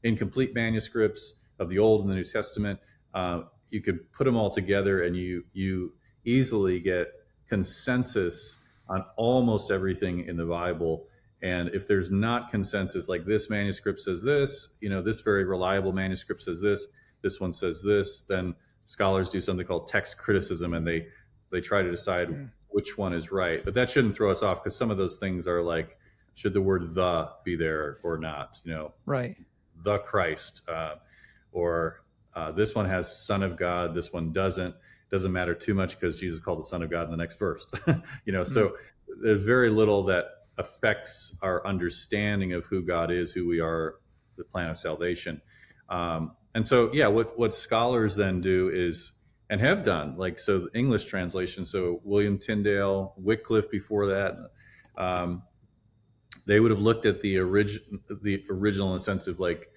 incomplete manuscripts of the Old and the New Testament. You could put them all together and you easily get consensus on almost everything in the Bible. And if there's not consensus, like this manuscript says this, this very reliable manuscript says this one says this, then scholars do something called text criticism, and they try to decide which one is right. But that shouldn't throw us off, because some of those things are like, should the word "the" be there or not? Right. The Christ, or this one has Son of God, this one doesn't. Doesn't matter too much because Jesus called the Son of God in the next verse. So there's very little that affects our understanding of who God is, who we are, the plan of salvation. And so, what scholars then do is, and have done, like, so the English translation, so William Tyndale, Wycliffe before that, they would have looked at the original in the sense of like,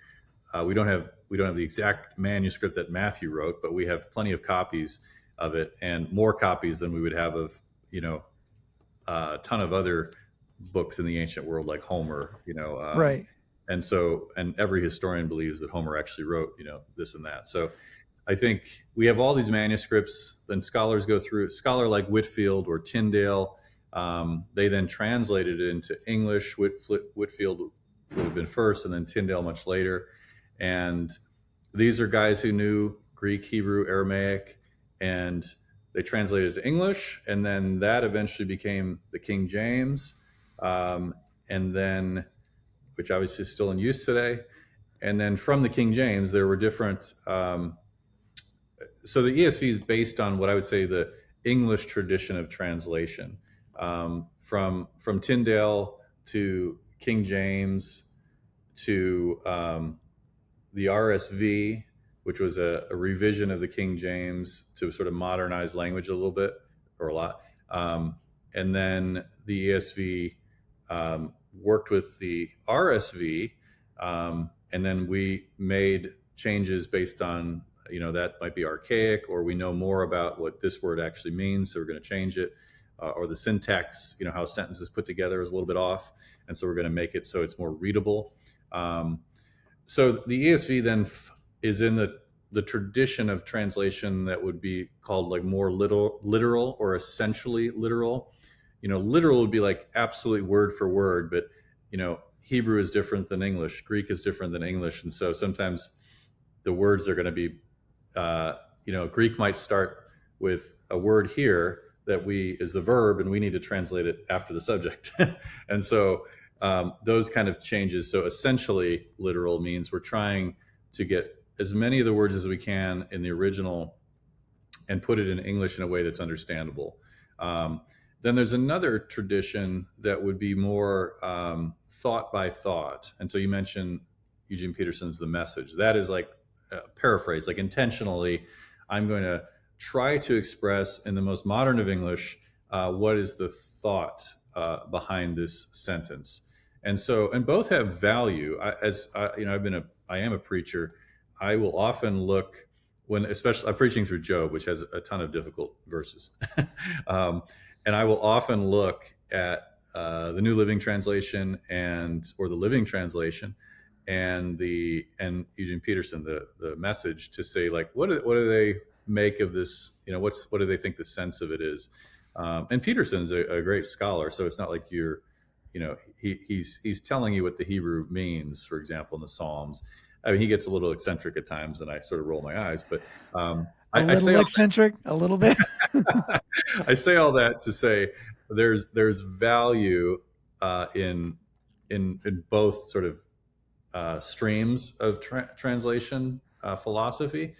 we don't have the exact manuscript that Matthew wrote, but we have plenty of copies of it, and more copies than we would have of, a ton of other books in the ancient world, like Homer, right. And every historian believes that Homer actually wrote, this and that. So I think we have all these manuscripts, then scholars go through, scholar like Whitefield or Tyndale, they then translated it into English. Whitefield would have been first, and then Tyndale much later. And these are guys who knew Greek, Hebrew, Aramaic, and they translated it to English, and then that eventually became the King James, and then, which obviously is still in use today. And then from the King James, there were different. So the ESV is based on what I would say the English tradition of translation, from Tyndale to King James to the RSV, which was a revision of the King James to sort of modernize language a little bit, or a lot. And then the ESV worked with the RSV, and then we made changes based on, that might be archaic, or we know more about what this word actually means, so we're going to change it. Or the syntax, how a sentence is put together is a little bit off, and so we're going to make it so it's more readable. So the ESV then is in the tradition of translation that would be called like more literal or essentially literal. Literal would be like absolutely word for word, but Hebrew is different than English, Greek is different than English, and so sometimes the words are going to be, Greek might start with a word here that is the verb, and we need to translate it after the subject, and so those kind of changes. So essentially literal means we're trying to get as many of the words as we can in the original and put it in English in a way that's understandable. Then there's another tradition that would be more thought by thought. And so you mentioned Eugene Peterson's The Message. That is like paraphrase, like intentionally, I'm going to try to express in the most modern of English what is the thought behind this sentence. And so, and both have value. I am a preacher. I will often look especially I'm preaching through Job, which has a ton of difficult verses. And I will often look at the New Living Translation or the Living Translation, and Eugene Peterson, the Message, to say, like, what do they make of this? What do they think the sense of it is? And Peterson's a great scholar, so it's not like he's telling you what the Hebrew means. For example, in the Psalms, I mean, he gets a little eccentric at times, and I sort of roll my eyes. But A little eccentric, a little bit. I say all that to say there's value in both sort of streams of translation philosophy.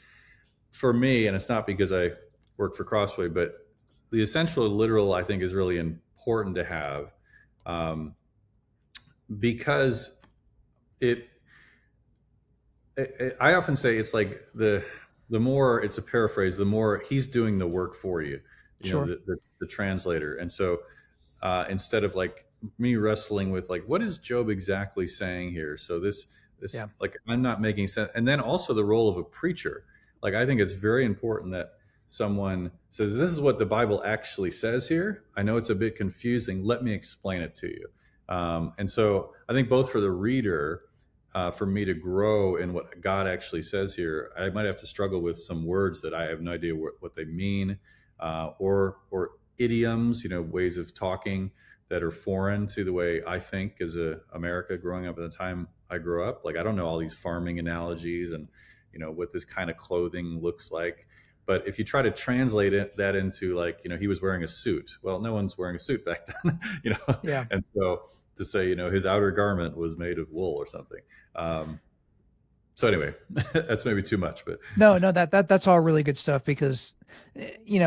For me, and it's not because I work for Crossway, but the essential literal, I think, is really important to have, because I often say it's like the more it's a paraphrase, the more he's doing the work for you, Sure. the translator. And so instead of like me wrestling with like, what is Job exactly saying here? So this Yeah. like, I'm not making sense. And then also the role of a preacher. Like, I think it's very important that someone says, this is what the Bible actually says here. I know it's a bit confusing. Let me explain it to you. And so I think both for the reader, for me to grow in what God actually says here, I might have to struggle with some words that I have no idea what they mean, or idioms, ways of talking that are foreign to the way I think as a America growing up at the time I grew up. Like, I don't know all these farming analogies and what this kind of clothing looks like. But if you try to translate that into, like, he was wearing a suit. Well, no one's wearing a suit back then, Yeah. And so to say, his outer garment was made of wool or something. So anyway, that's maybe too much, but No, that's all really good stuff, because, in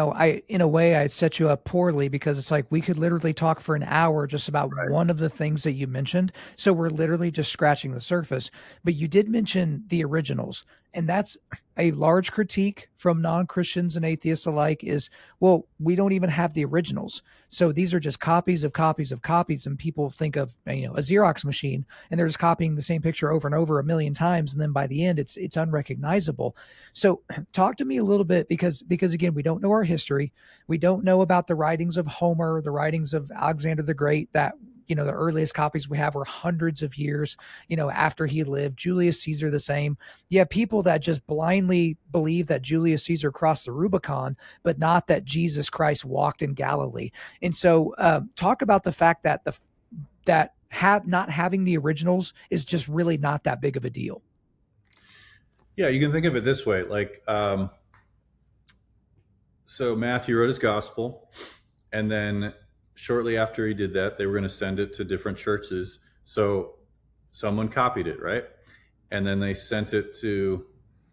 a way, I set you up poorly, because it's like we could literally talk for an hour just about right. one of the things that you mentioned. So we're literally just scratching the surface. But you did mention the originals, and that's a large critique from non-Christians and atheists alike is, well, we don't even have the originals. So these are just copies of copies of copies. And people think of, a Xerox machine, and they're just copying the same picture over and over a million times. And then by the end, it's unrecognizable. So talk to me a little bit, because again, we don't know our history. We don't know about the writings of Homer, the writings of Alexander the Great, that, the earliest copies we have were hundreds of years, after he lived. Julius Caesar, the same. You have people that just blindly believe that Julius Caesar crossed the Rubicon, but not that Jesus Christ walked in Galilee. And so talk about the fact that not having the originals is just really not that big of a deal. Yeah, you can think of it this way. Like, so Matthew wrote his gospel, and then shortly after he did that, they were going to send it to different churches. So someone copied it, right? And then they sent it to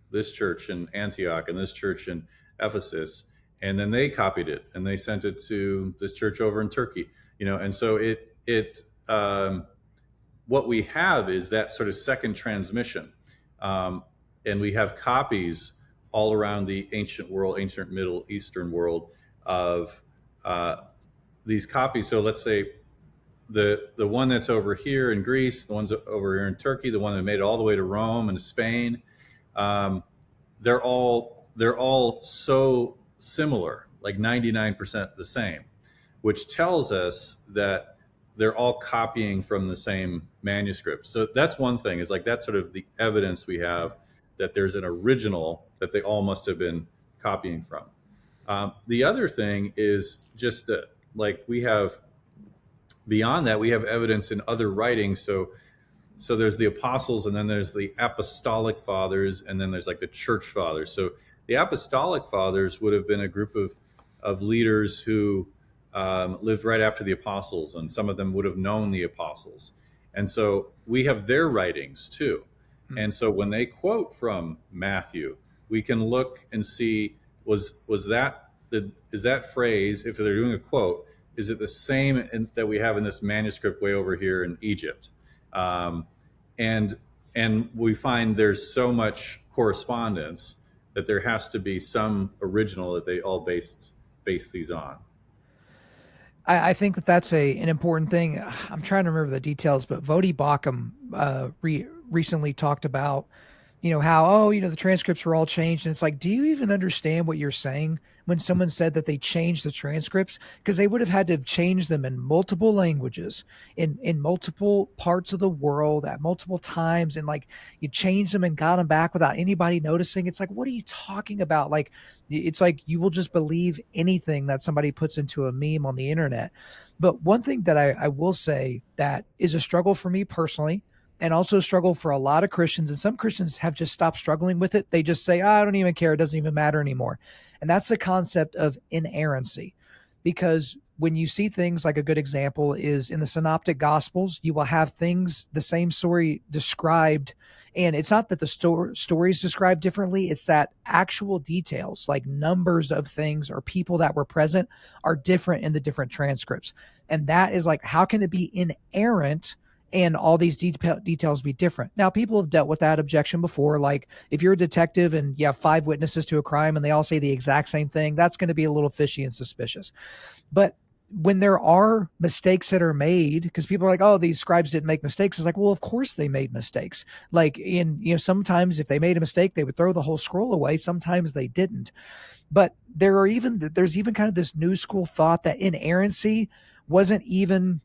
this church in Antioch and this church in Ephesus. And then they copied it and they sent it to this church over in Turkey, and so what we have is that sort of second transmission. And we have copies all around the ancient Middle Eastern world of these copies. So let's say the one that's over here in Greece, the ones over here in Turkey, the one that made it all the way to Rome and Spain, they're all so similar, like 99% the same, which tells us that they're all copying from the same manuscript. So that's one thing, is like, that's sort of the evidence we have that there's an original that they all must have been copying from. The other thing is just that, like, we have, beyond that, we have evidence in other writings. So there's the apostles, and then there's the apostolic fathers, and then there's like the church fathers. So the apostolic fathers would have been a group of leaders who lived right after the apostles, and some of them would have known the apostles. And so we have their writings too. And so when they quote from Matthew, we can look and see, is that phrase, if they're doing a quote, is it the same that we have in this manuscript way over here in Egypt? And we find there's so much correspondence that there has to be some original that they all base these on. I think that's an important thing. I'm trying to remember the details, but Vodi Bakum recently talked about how, the transcripts were all changed. And it's like, do you even understand what you're saying when someone said that they changed the transcripts? Because they would have had to have changed them in multiple languages, in multiple parts of the world at multiple times. And like, you changed them and got them back without anybody noticing. It's like, what are you talking about? Like, it's like you will just believe anything that somebody puts into a meme on the internet. But one thing that I will say that is a struggle for me personally, and also a struggle for a lot of Christians. And some Christians have just stopped struggling with it. They just say, I don't even care. It doesn't even matter anymore. And that's the concept of inerrancy. Because when you see things, like a good example is in the synoptic gospels, you will have things, the same story described. And it's not that the story is described differently. It's that actual details, like numbers of things or people that were present, are different in the different transcripts. And that is like, how can it be inerrant and all these details be different? Now, people have dealt with that objection before. Like, if you're a detective and you have 5 witnesses to a crime and they all say the exact same thing, that's going to be a little fishy and suspicious. But when there are mistakes that are made, because people are like, oh, these scribes didn't make mistakes. It's like, well, of course they made mistakes. Like, sometimes if they made a mistake, they would throw the whole scroll away. Sometimes they didn't. But there's even kind of this new school thought that inerrancy wasn't even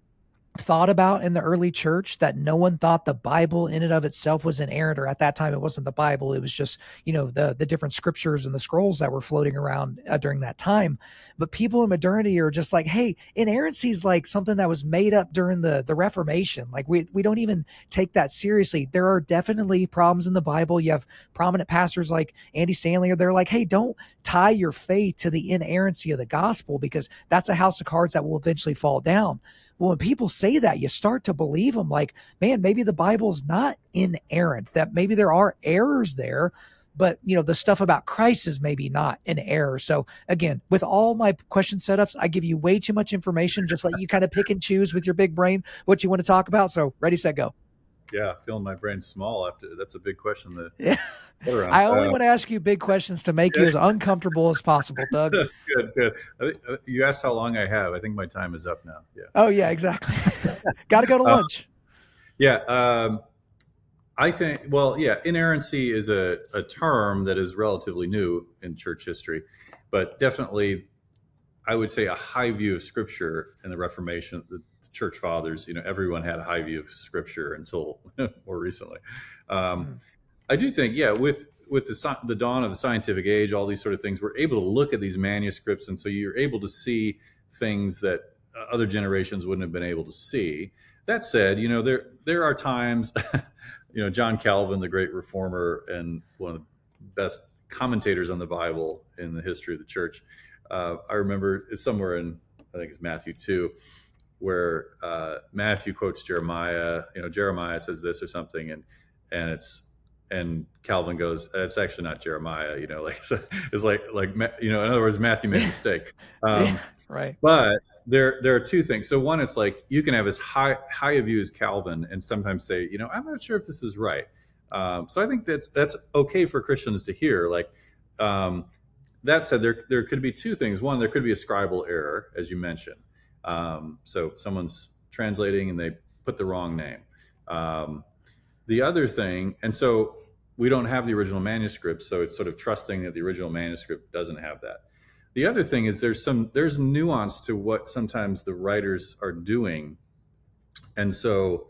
thought about in the early church, that no one thought the Bible in and of itself was inerrant, or at that time it wasn't the Bible. It was just, the different scriptures and the scrolls that were floating around during that time. But people in modernity are just like, hey, inerrancy is like something that was made up during the Reformation. Like, we don't even take that seriously. There are definitely problems in the Bible. You have prominent pastors like Andy Stanley, or they're like, hey, don't tie your faith to the inerrancy of the gospel, because that's a house of cards that will eventually fall down. Well, when people say that, you start to believe them. Like, man, maybe the Bible's not inerrant, that maybe there are errors there, but the stuff about Christ is maybe not an error. So again, with all my question setups, I give you way too much information. Just let you kind of pick and choose with your big brain what you want to talk about. So ready, set, go. Yeah, feeling my brain small after. That's a big question to Yeah. put around. I only want to ask you big questions to make you as uncomfortable as possible, Doug. That's good. Good. You asked how long I have. I think my time is up now. Yeah. Oh yeah, exactly. Got to go to lunch. Yeah. I think, well, yeah, inerrancy is a term that is relatively new in church history, but definitely I would say a high view of Scripture in the Reformation, the church fathers, everyone had a high view of Scripture until more recently. I do think, yeah, with the dawn of the scientific age, all these sort of things, we're able to look at these manuscripts, and so you're able to see things that other generations wouldn't have been able to see. That said, there are times, John Calvin, the great reformer and one of the best commentators on the Bible in the history of the church. I remember it's somewhere in, I think it's Matthew 2, where Matthew quotes Jeremiah. Jeremiah says this or something, and Calvin goes, "It's actually not Jeremiah." It's like in other words, Matthew made a mistake. Right. But there are two things. So one, it's like you can have as high a view as Calvin, and sometimes say, I'm not sure if this is right. So I think that's okay for Christians to hear. Like, that said, there could be two things. One, there could be a scribal error, as you mentioned. So someone's translating and they put the wrong name. The other thing, and so we don't have the original manuscript, so it's sort of trusting that the original manuscript doesn't have that. The other thing is there's nuance to what sometimes the writers are doing. And so,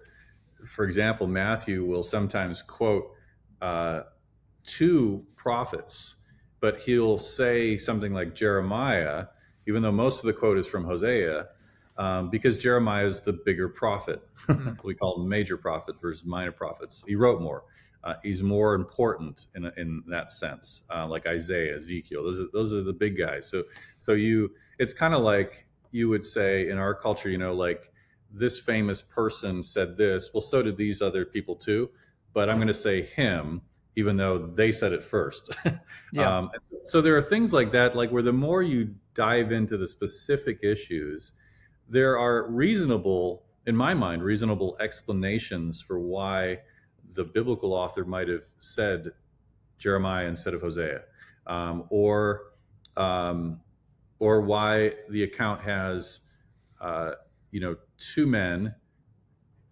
for example, Matthew will sometimes quote 2 prophets, but he'll say something like Jeremiah, even though most of the quote is from Hosea, because Jeremiah is the bigger prophet. We call him major prophet versus minor prophets. He wrote more. He's more important in that sense, like Isaiah, Ezekiel. Those are the big guys. So it's kind of like you would say in our culture, like this famous person said this. Well, so did these other people too, but I'm going to say him, even though they said it first. Yeah. So there are things like that, like where the more you dive into the specific issues, there are in my mind, reasonable explanations for why the biblical author might have said Jeremiah instead of Hosea, or why the account has, 2 men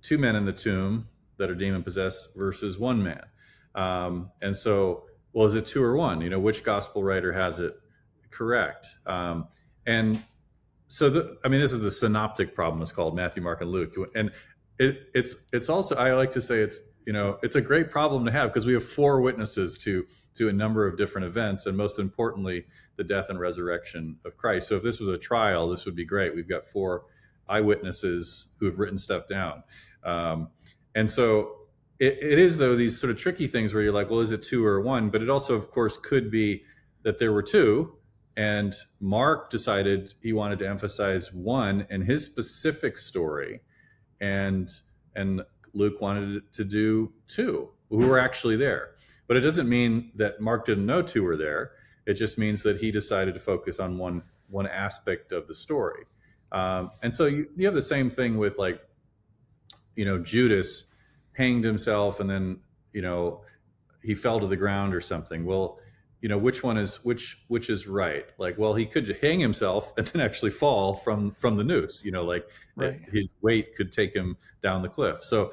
in the tomb that are demon possessed versus 1 man. And so, well, is it two or one? Which gospel writer has it correct? And so, this is the synoptic problem. It's called Matthew, Mark, and Luke. And it's also, I like to say it's a great problem to have, because we have four witnesses to a number of different events, and most importantly, the death and resurrection of Christ. So if this was a trial, this would be great. We've got four eyewitnesses who have written stuff down. And so it is, though, these sort of tricky things where you're like, well, is it two or one? But it also, of course, could be that there were two, and Mark decided he wanted to emphasize one in his specific story, and Luke wanted to do two who were actually there. But it doesn't mean that Mark didn't know two were there. It just means that he decided to focus on one aspect of the story. And so you have the same thing with, like, Judas hanged himself, and then he fell to the ground or something. Well, which one is which is right? Like, well, he could hang himself and then actually fall from the noose. Right. His weight could take him down the cliff. So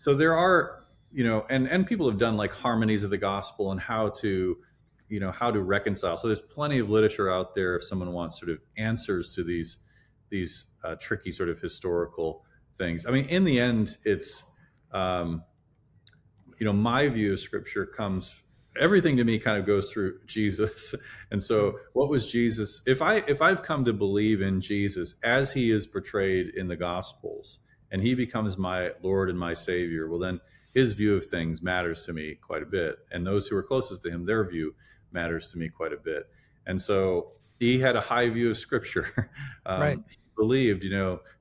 there are, and people have done like harmonies of the gospel and how to reconcile. So there's plenty of literature out there if someone wants sort of answers to these tricky sort of historical things. In the end, it's my view of Scripture everything to me kind of goes through Jesus. And so what was Jesus? If I've come to believe in Jesus as he is portrayed in the Gospels, and he becomes my Lord and my Savior, well, then his view of things matters to me quite a bit. And those who are closest to him, their view matters to me quite a bit. And so he had a high view of Scripture. Right. He believed,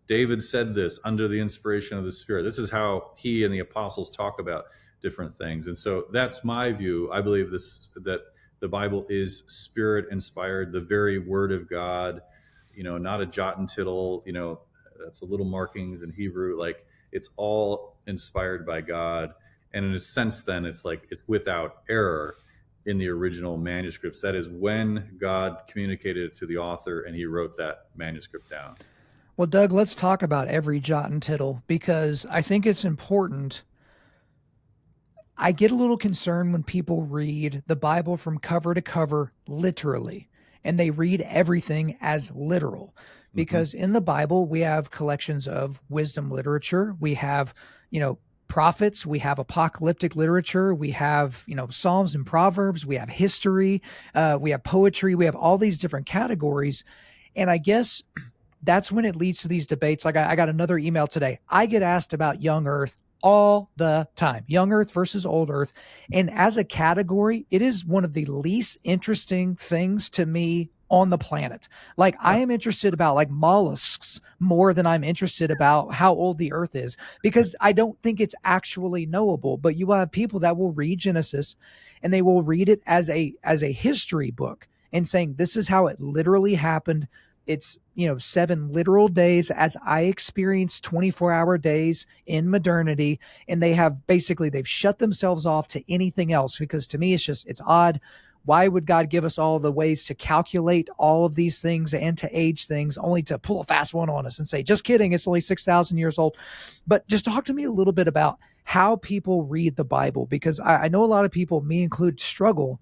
David said this under the inspiration of the Spirit. This is how he and the apostles talk about different things. And so that's my view. I believe that the Bible is Spirit inspired, the very Word of God, not a jot and tittle, that's a little markings in Hebrew. Like, it's all inspired by God. And in a sense, then it's without error in the original manuscripts. That is when God communicated it to the author and he wrote that manuscript down. Well, Doug, let's talk about every jot and tittle, because I think it's important. I get a little concerned when people read the Bible from cover to cover literally, and they read everything as literal. Because in the Bible, we have collections of wisdom literature. We have, prophets. We have apocalyptic literature. We have, Psalms and Proverbs. We have history. We have poetry. We have all these different categories. And I guess that's when it leads to these debates. Like, I got another email today. I get asked about young earth all the time, young earth versus old earth. And as a category, it is one of the least interesting things to me on the planet. Like, I am interested about like mollusks more than I'm interested about how old the earth is, because I don't think it's actually knowable. But you have people that will read Genesis and they will read it as a history book and saying, this is how it literally happened. It's, 7 literal days as I experienced 24-hour days in modernity. And they've shut themselves off to anything else, because to me, it's odd. Why would God give us all the ways to calculate all of these things and to age things, only to pull a fast one on us and say, just kidding, it's only 6,000 years old? But just talk to me a little bit about how people read the Bible, because I know a lot of people, me included, struggle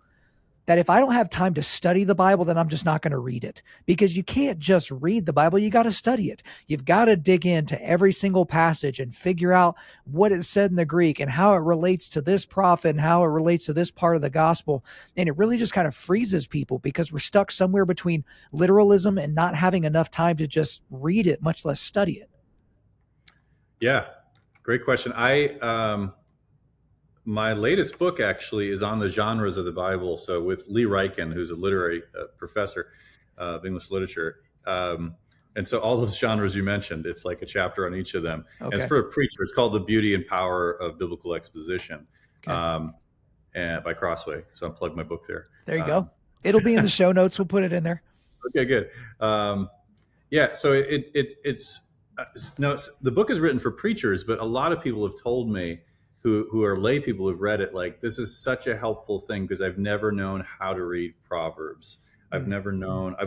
that if I don't have time to study the Bible, then I'm just not going to read it, because you can't just read the Bible. You got to study it. You've got to dig into every single passage and figure out what it said in the Greek and how it relates to this prophet and how it relates to this part of the gospel. And it really just kind of freezes people, because we're stuck somewhere between literalism and not having enough time to just read it, much less study it. Yeah, great question. My latest book actually is on the genres of the Bible. So with Lee Ryken, who's a literary professor of English literature. And so all those genres you mentioned, it's like a chapter on each of them. Okay. And it's for a preacher. It's called The Beauty and Power of Biblical Exposition, and by Crossway. So I'll plug my book there. There you go. It'll be in the show notes. We'll put it in there. Okay, good. So it's the book is written for preachers, but a lot of people have told me who are lay people who've read it, like, this is such a helpful thing, because I've never known how to read Proverbs. I've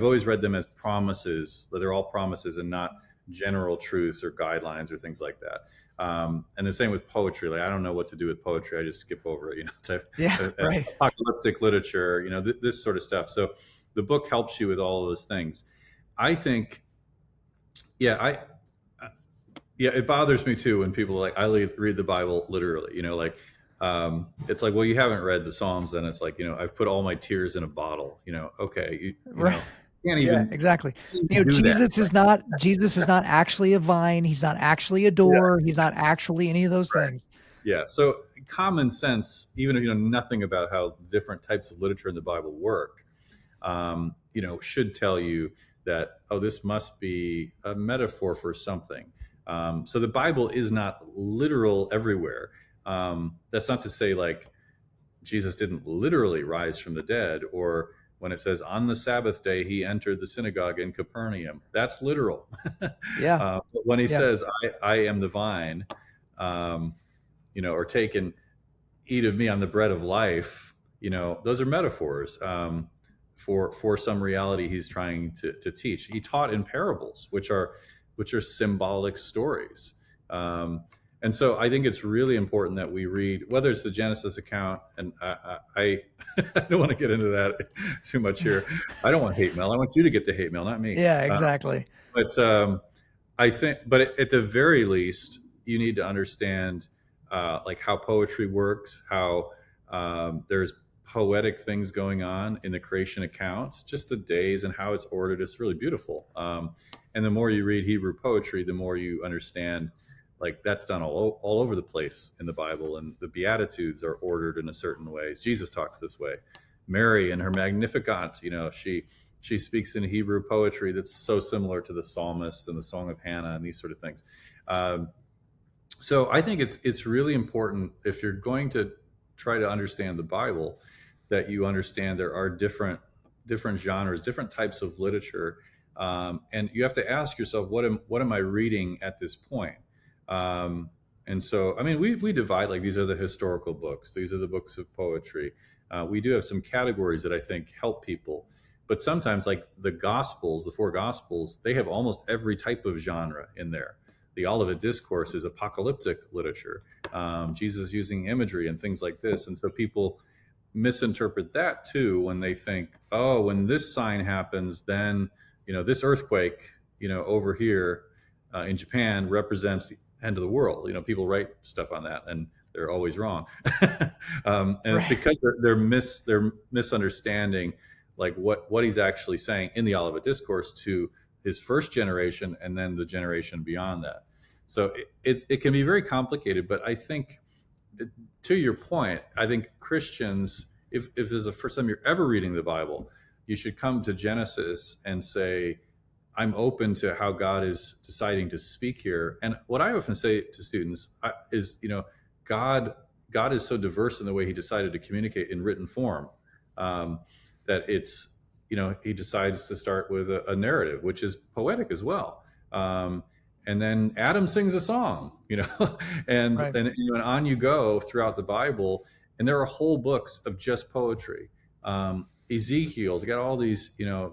always read them as promises, that they're all promises and not general truths or guidelines or things like that. And the same with poetry. Like, I don't know what to do with poetry. I just skip over it. It's Yeah, right. apocalyptic literature, this sort of stuff. So the book helps you with all of those things. I think, yeah, yeah, it bothers me too when people are like, read the Bible literally, it's like, well, you haven't read the Psalms. Then it's like, I've put all my tears in a bottle, okay. Right. Can't Yeah, even exactly. do that. Jesus is not actually a vine. He's not actually a Yeah. door. He's not actually any of those Right. things. Yeah. So common sense, even if you know nothing about how different types of literature in the Bible work, should tell you that, oh, this must be a metaphor for something. So the Bible is not literal everywhere. That's not to say like Jesus didn't literally rise from the dead, or when it says on the Sabbath day he entered the synagogue in Capernaum, that's literal. Yeah. But when he Yeah. says, I am the vine, or take and eat of me, I'm the bread of life, those are metaphors for some reality he's trying to teach. He taught in parables, which are symbolic stories. And so I think it's really important that we read, whether it's the Genesis account, and I I don't want to get into that too much here. I don't want hate mail. I want you to get the hate mail, not me. Yeah, exactly. But I think, but at the very least, you need to understand like how poetry works, how there's poetic things going on in the creation accounts, just the days and how it's ordered. It's really beautiful. And the more you read Hebrew poetry, the more you understand, like, that's done all over the place in the Bible, and the Beatitudes are ordered in a certain way. Jesus talks this way. Mary and her Magnificat, she speaks in Hebrew poetry that's so similar to the Psalmist and the Song of Hannah and these sort of things. So I think it's really important, if you're going to try to understand the Bible, that you understand there are different genres, different types of literature, and you have to ask yourself, what am I reading at this point? And so, I mean, we divide, like, these are the historical books, these are the books of poetry. We do have some categories that I think help people. But sometimes, like the Gospels, the four Gospels, they have almost every type of genre in there. The Olivet Discourse is apocalyptic literature. Jesus using imagery and things like this. And so people misinterpret that too when they think, oh, when this sign happens, then, this earthquake, over here in Japan represents the end of the world. People write stuff on that, and they're always wrong. And it's because they're misunderstanding like what he's actually saying in the Olivet Discourse to his first generation and then the generation beyond that. So it can be very complicated, but I think, to your point, I think Christians, if this is the first time you're ever reading the Bible, you should come to Genesis and say, I'm open to how God is deciding to speak here. And what I often say to students is, God is so diverse in the way he decided to communicate in written form, that it's, he decides to start with a narrative, which is poetic as well. And then Adam sings a song, and Right. and on you go throughout the Bible, and there are whole books of just poetry. Ezekiel's got all these,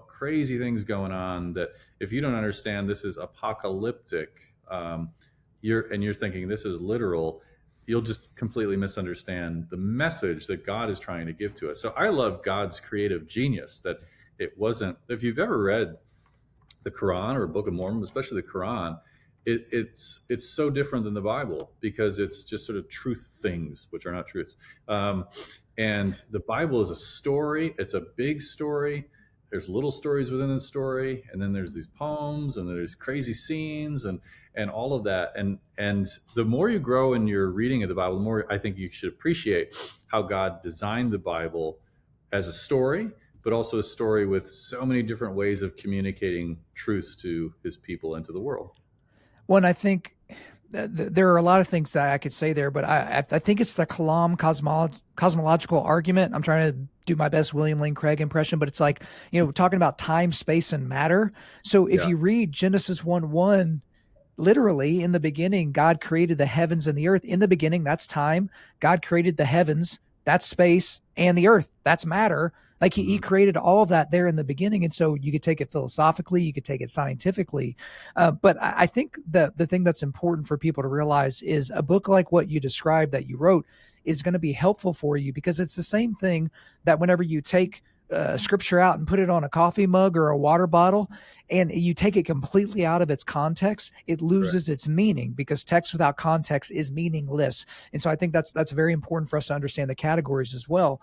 crazy things going on that if you don't understand this is apocalyptic, you're thinking this is literal, you'll just completely misunderstand the message that God is trying to give to us. So I love God's creative genius, that it wasn't, if you've ever read the Quran or Book of Mormon, especially the Quran, it's so different than the Bible, because it's just sort of truth things, which are not truths. And the Bible is a story. It's a big story. There's little stories within the story, and then there's these poems, and there's crazy scenes, and all of that. And the more you grow in your reading of the Bible, the more I think you should appreciate how God designed the Bible as a story, but also a story with so many different ways of communicating truths to his people and to the world. Well, I think there are a lot of things that I could say there, but I think it's the Kalam cosmological argument. I'm trying to do my best William Lane Craig impression, but it's like, talking about time, space, and matter. So if you read Genesis 1:1, literally, in the beginning, God created the heavens and the earth. In the beginning, that's time. God created the heavens, that's space, and the earth, that's matter. Like he created all of that there in the beginning. And so you could take it philosophically, you could take it scientifically. But I think the thing that's important for people to realize is a book like what you described that you wrote is going to be helpful for you, because it's the same thing that whenever you take scripture out and put it on a coffee mug or a water bottle and you take it completely out of its context, it loses its meaning, because text without context is meaningless. And so I think that's very important for us to understand the categories as well.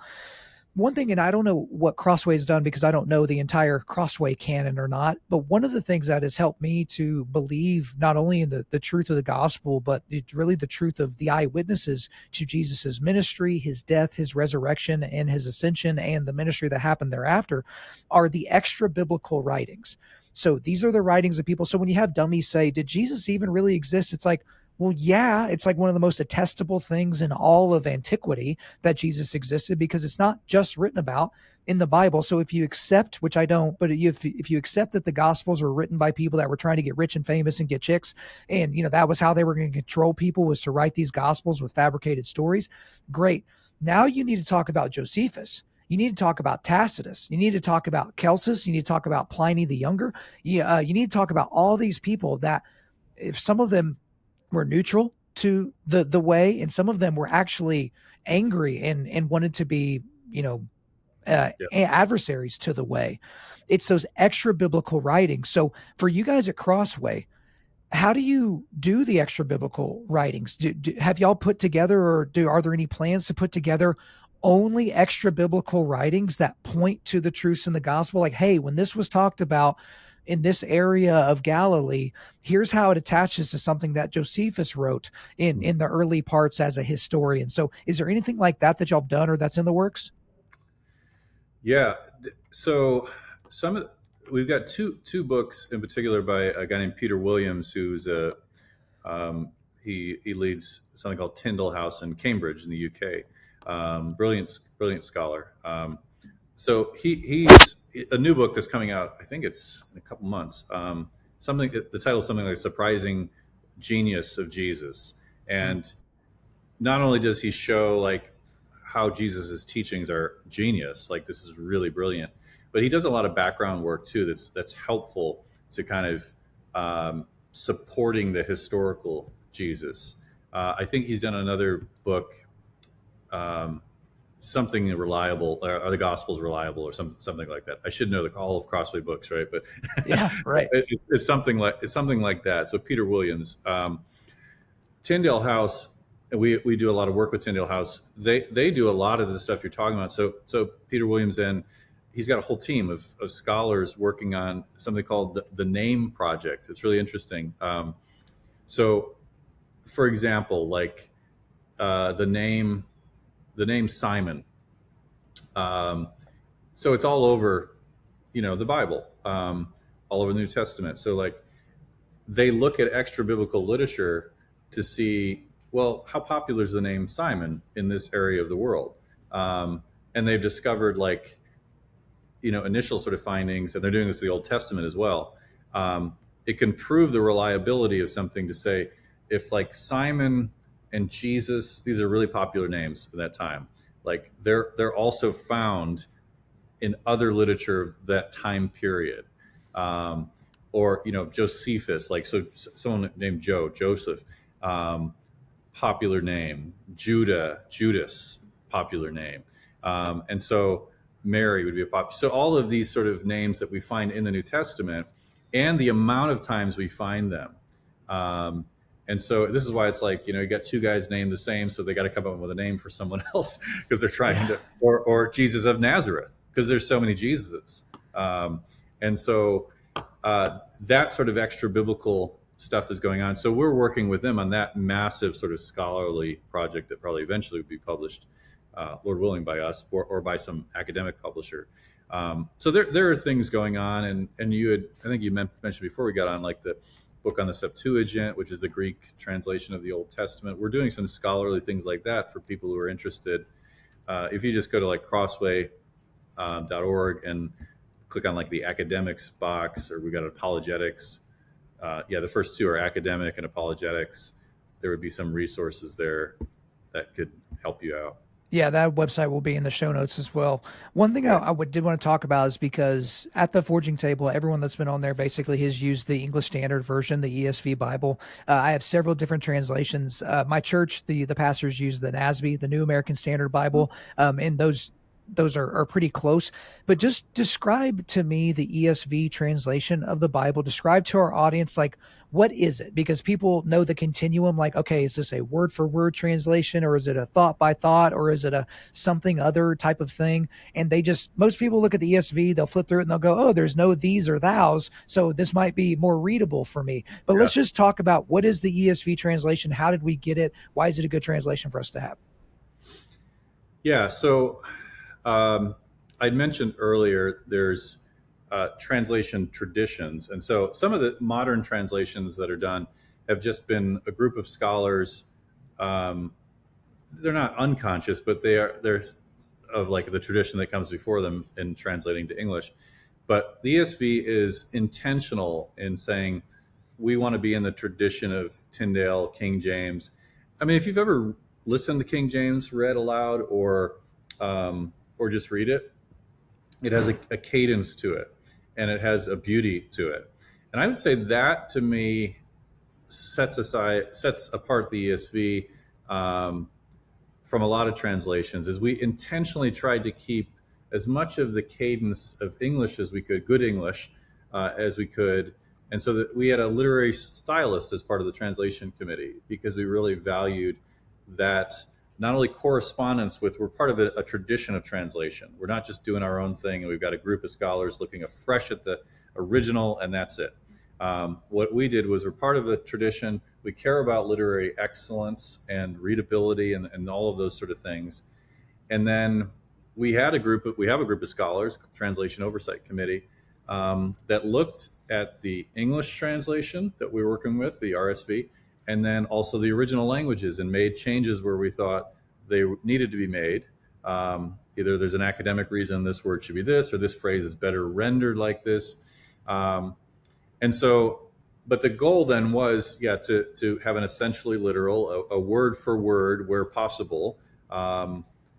One thing, and I don't know what Crossway has done because I don't know the entire Crossway canon or not, but one of the things that has helped me to believe not only in the truth of the gospel, but really the truth of the eyewitnesses to Jesus's ministry, his death, his resurrection, and his ascension, and the ministry that happened thereafter, are the extra biblical writings. So these are the writings of people. So when you have dummies say, did Jesus even really exist? It's like, well, yeah, it's like one of the most attestable things in all of antiquity that Jesus existed, because it's not just written about in the Bible. So if you accept, which I don't, but if you accept that the Gospels were written by people that were trying to get rich and famous and get chicks, and that was how they were going to control people, was to write these Gospels with fabricated stories, great. Now you need to talk about Josephus. You need to talk about Tacitus. You need to talk about Celsus. You need to talk about Pliny the Younger. You need to talk about all these people that, if some of them were neutral to the way, and some of them were actually angry and wanted to be, adversaries to the way. It's those extra biblical writings. So for you guys at Crossway, how do you do the extra biblical writings? Have y'all put together, or are there any plans to put together only extra biblical writings that point to the truths in the gospel? Like, hey, when this was talked about in this area of Galilee, here's how it attaches to something that Josephus wrote in the early parts as a historian. So is there anything like that y'all have done or that's in the works? Yeah. So we've got two books in particular by a guy named Peter Williams, who's he leads something called Tyndale House in Cambridge in the UK. Brilliant scholar. So he's a new book that's coming out. I think it's in a couple months. The title is something like "Surprising Genius of Jesus," and not only does he show like how Jesus's teachings are genius, like this is really brilliant, but he does a lot of background work too. That's helpful to kind of supporting the historical Jesus. I think he's done another book. Something reliable, or the Gospel's reliable, or something like that. I should know all of Crossway books, right? But yeah, right. it's something like that. So Peter Williams, Tyndale House, we do a lot of work with Tyndale House. They do a lot of the stuff you're talking about. So Peter Williams, and he's got a whole team of scholars working on something called the Name Project. It's really interesting. So, for example, like the name Simon. So it's all over, the Bible, all over the New Testament. So like they look at extra biblical literature to see, well, how popular is the name Simon in this area of the world? And they've discovered like, initial sort of findings, and they're doing this in the Old Testament as well. It can prove the reliability of something to say, if like Simon and Jesus, these are really popular names at that time. Like they're also found in other literature of that time period, or Josephus, like so someone named Joseph, popular name. Judas, popular name, and so Mary would be a popular. So all of these sort of names that we find in the New Testament, and the amount of times we find them. And so this is why it's like, you got two guys named the same, so they got to come up with a name for someone else because they're trying to, or Jesus of Nazareth, because there's so many Jesuses. And so that sort of extra biblical stuff is going on. So we're working with them on that massive sort of scholarly project that probably eventually would be published, Lord willing, by us or by some academic publisher. So there are things going on, and I think you mentioned before we got on, like the book on the Septuagint, which is the Greek translation of the Old Testament. We're doing some scholarly things like that for people who are interested. If you just go to like crossway.org and click on like the academics box, or we got apologetics. The first two are academic and apologetics. There would be some resources there that could help you out. Yeah, that website will be in the show notes as well. One thing did want to talk about is because at the forging table, everyone that's been on there basically has used the English Standard Version, the ESV Bible. I have several different translations. My church, the pastors use the NASB, the New American Standard Bible, and those are pretty close. But just describe to me the ESV translation of the Bible. Describe to our audience, like, what is it? Because people know the continuum, like, okay, is this a word for word translation, or is it a thought by thought, or is it a something other type of thing? And most people look at the ESV, they'll flip through it and they'll go, oh, there's no these or thous, so this might be more readable for me. But Yeah. let's just talk about, what is the ESV translation? How did we get it? Why is it a good translation for us to have? Yeah. So I mentioned earlier there's translation traditions. And so some of the modern translations that are done have just been a group of scholars. Um, they're not unconscious, but they're of like the tradition that comes before them in translating to English. But the ESV is intentional in saying we want to be in the tradition of Tyndale, King James. I mean, if you've ever listened to King James read aloud or just read it, it has a cadence to it, and it has a beauty to it. And I would say that to me sets apart the ESV from a lot of translations. Is we intentionally tried to keep as much of the cadence of English as we could, good English, as we could. And so that we had a literary stylist as part of the translation committee because we really valued that not only correspondence with, we're part of a tradition of translation. We're not just doing our own thing, and we've got a group of scholars looking afresh at the original, and that's it. What we did was we're part of a tradition. We care about literary excellence and readability and all of those sort of things. And then we have a group of scholars, Translation Oversight Committee, that looked at the English translation that we were working with, the RSV, and then also the original languages, and made changes where we thought they needed to be made. Either there's an academic reason this word should be this, or this phrase is better rendered like this. And so, but the goal then was, to have an essentially literal, a word for word where possible.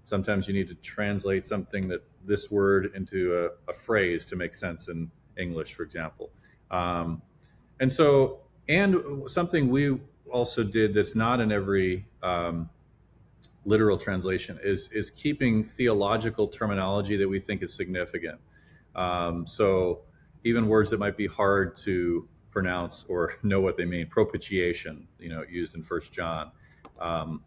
Sometimes you need to translate something this word into a phrase to make sense in English, for example. And something we also did that's not in every literal translation is keeping theological terminology that we think is significant. So even words that might be hard to pronounce or know what they mean, propitiation, used in 1 John.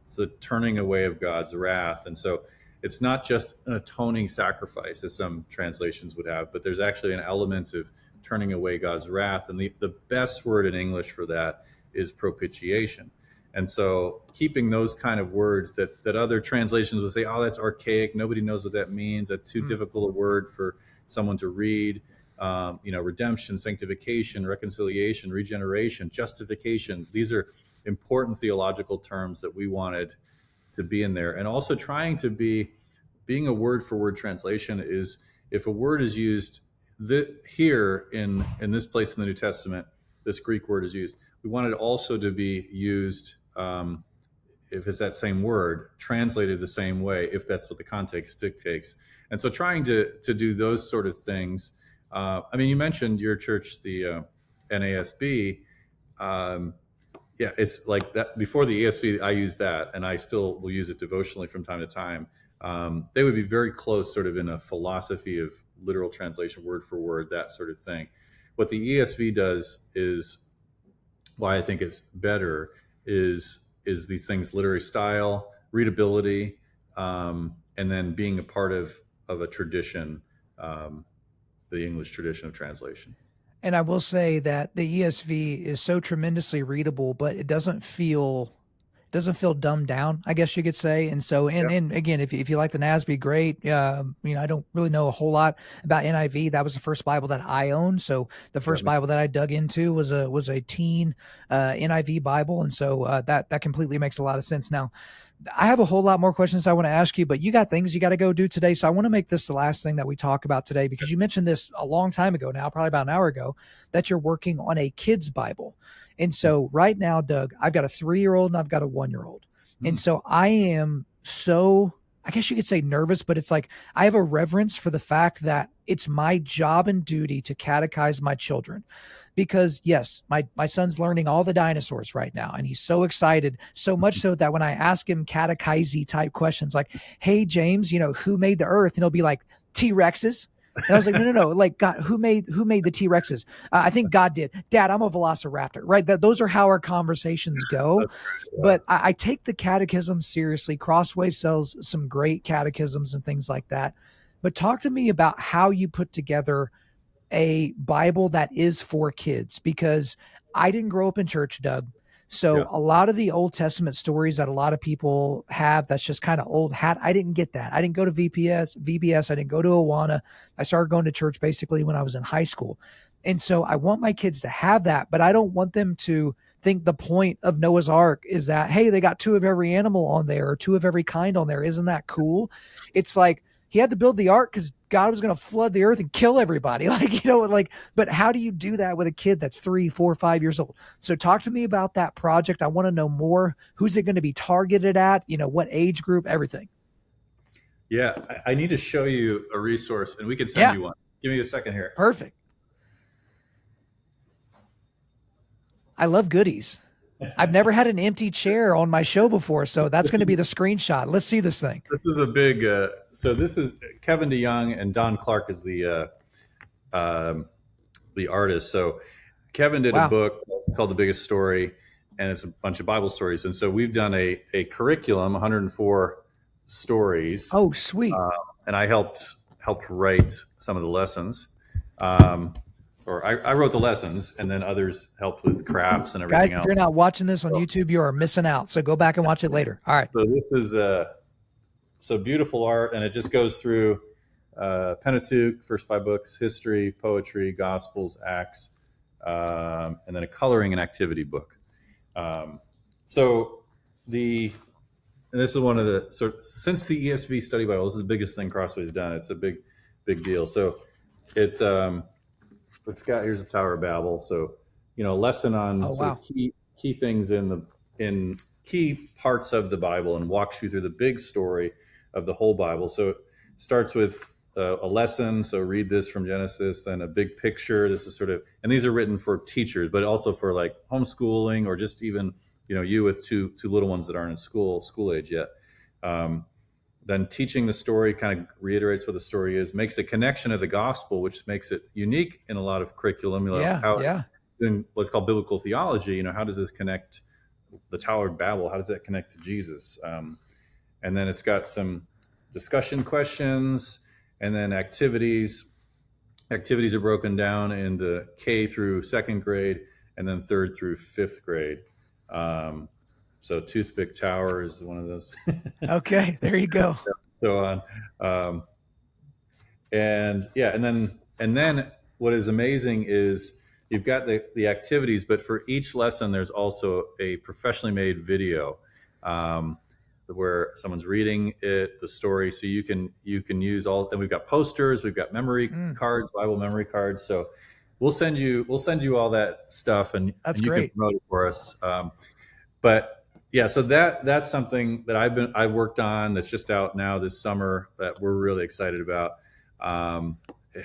It's the turning away of God's wrath. And so it's not just an atoning sacrifice, as some translations would have, but there's actually an element of turning away God's wrath. And the best word in English for that is propitiation. And so keeping those kind of words that other translations would say, oh, that's archaic, nobody knows what that means, that's too difficult a word for someone to read. Redemption, sanctification, reconciliation, regeneration, justification. These are important theological terms that we wanted to be in there. And also trying to being a word for word translation is, if a word is used here in this place in the New Testament, this Greek word is used, we wanted also to be used, if it's that same word, translated the same way, if that's what the context dictates. And so trying to do those sort of things. You mentioned your church, the NASB. It's like that. Before the ESV, I used that, and I still will use it devotionally from time to time. They would be very close, sort of in a philosophy of literal translation, word for word, that sort of thing. What the ESV does is, why I think it's better, is these things: literary style, readability, and then being a part of a tradition, the English tradition of translation. And I will say that the ESV is so tremendously readable, but it doesn't feel dumbed down, I guess you could say. And so, and again, if you like the NASB, great. I don't really know a whole lot about NIV. That was the first Bible that I owned. So the first Bible that I dug into was a teen NIV Bible, and so that completely makes a lot of sense. Now, I have a whole lot more questions I want to ask you, but you got things you got to go do today. So I want to make this the last thing that we talk about today, because you mentioned this a long time ago now, probably about an hour ago, that you're working on a kid's Bible. And so right now, Doug, I've got a 3-year-old and I've got a 1-year-old. And so I am so I guess you could say nervous, but it's like I have a reverence for the fact that it's my job and duty to catechize my children. Because yes, my son's learning all the dinosaurs right now, and he's so excited, so much so that when I ask him catechisy type questions like, "Hey James, who made the Earth?" and he'll be like, "T-Rexes." And I was like, no, like God, who made the T-Rexes? I think God did. Dad, I'm a velociraptor, right? Those are how our conversations go. That's great. Yeah. But I take the catechism seriously. Crossway sells some great catechisms and things like that. But talk to me about how you put together a Bible that is for kids, because I didn't grow up in church, Doug. So Yeah. a lot of the Old Testament stories that a lot of people have, that's just kind of old hat. I didn't get that. I didn't go to VBS. I didn't go to Awana. I started going to church basically when I was in high school. And so I want my kids to have that, but I don't want them to think the point of Noah's Ark is that, hey, they got two of every animal on there or two of every kind on there. Isn't that cool? It's like, he had to build the ark because God was going to flood the earth and kill everybody. But how do you do that with a kid that's 3, 4, 5 years old? So talk to me about that project. I want to know more. Who's it going to be targeted at? What age group, everything. Yeah. I need to show you a resource, and we can send you one. Give me a second here. Perfect. I love goodies. I've never had an empty chair on my show before, so that's going to be the screenshot. Let's see this thing. This is a big. So this is Kevin DeYoung, and Don Clark is the artist. So Kevin did a book called The Biggest Story, and it's a bunch of Bible stories. And so we've done a curriculum, 104 stories. Oh, sweet. And I helped write some of the lessons. Or I wrote the lessons, and then others helped with crafts and everything else. Guys, if you're not watching this on YouTube, you are missing out. So go back and watch it later. All right. So this is so beautiful art, and it just goes through Pentateuch, first 5 books, history, poetry, Gospels, Acts, and then a coloring and activity book. And this is one of the since the ESV Study Bible, this is the biggest thing Crossway's done. It's a big deal. So it's got, here's the Tower of Babel. So a lesson on key things in key parts of the Bible, and walks you through the big story of the whole Bible. So it starts with a lesson. So read this from Genesis, then a big picture. This is and these are written for teachers, but also for like homeschooling, or just even, you with two little ones that aren't in school age yet. Then teaching the story kind of reiterates what the story is, makes a connection to the gospel, which makes it unique in a lot of curriculum. Doing what's called biblical theology. How does this connect the Tower of Babel? How does that connect to Jesus? And then it's got some discussion questions, and then activities. Activities are broken down into K through 2nd grade, and then 3rd through 5th grade. So Toothpick Tower is one of those. Okay, there you go. So on, and then what is amazing is you've got the activities, but for each lesson there's also a professionally made video where someone's reading the story. So you can use all, and we've got posters, we've got memory cards, Bible memory cards. So we'll send you all that stuff, and you can promote it for us. But yeah, so that's something that I've worked on, that's just out now this summer, that we're really excited about,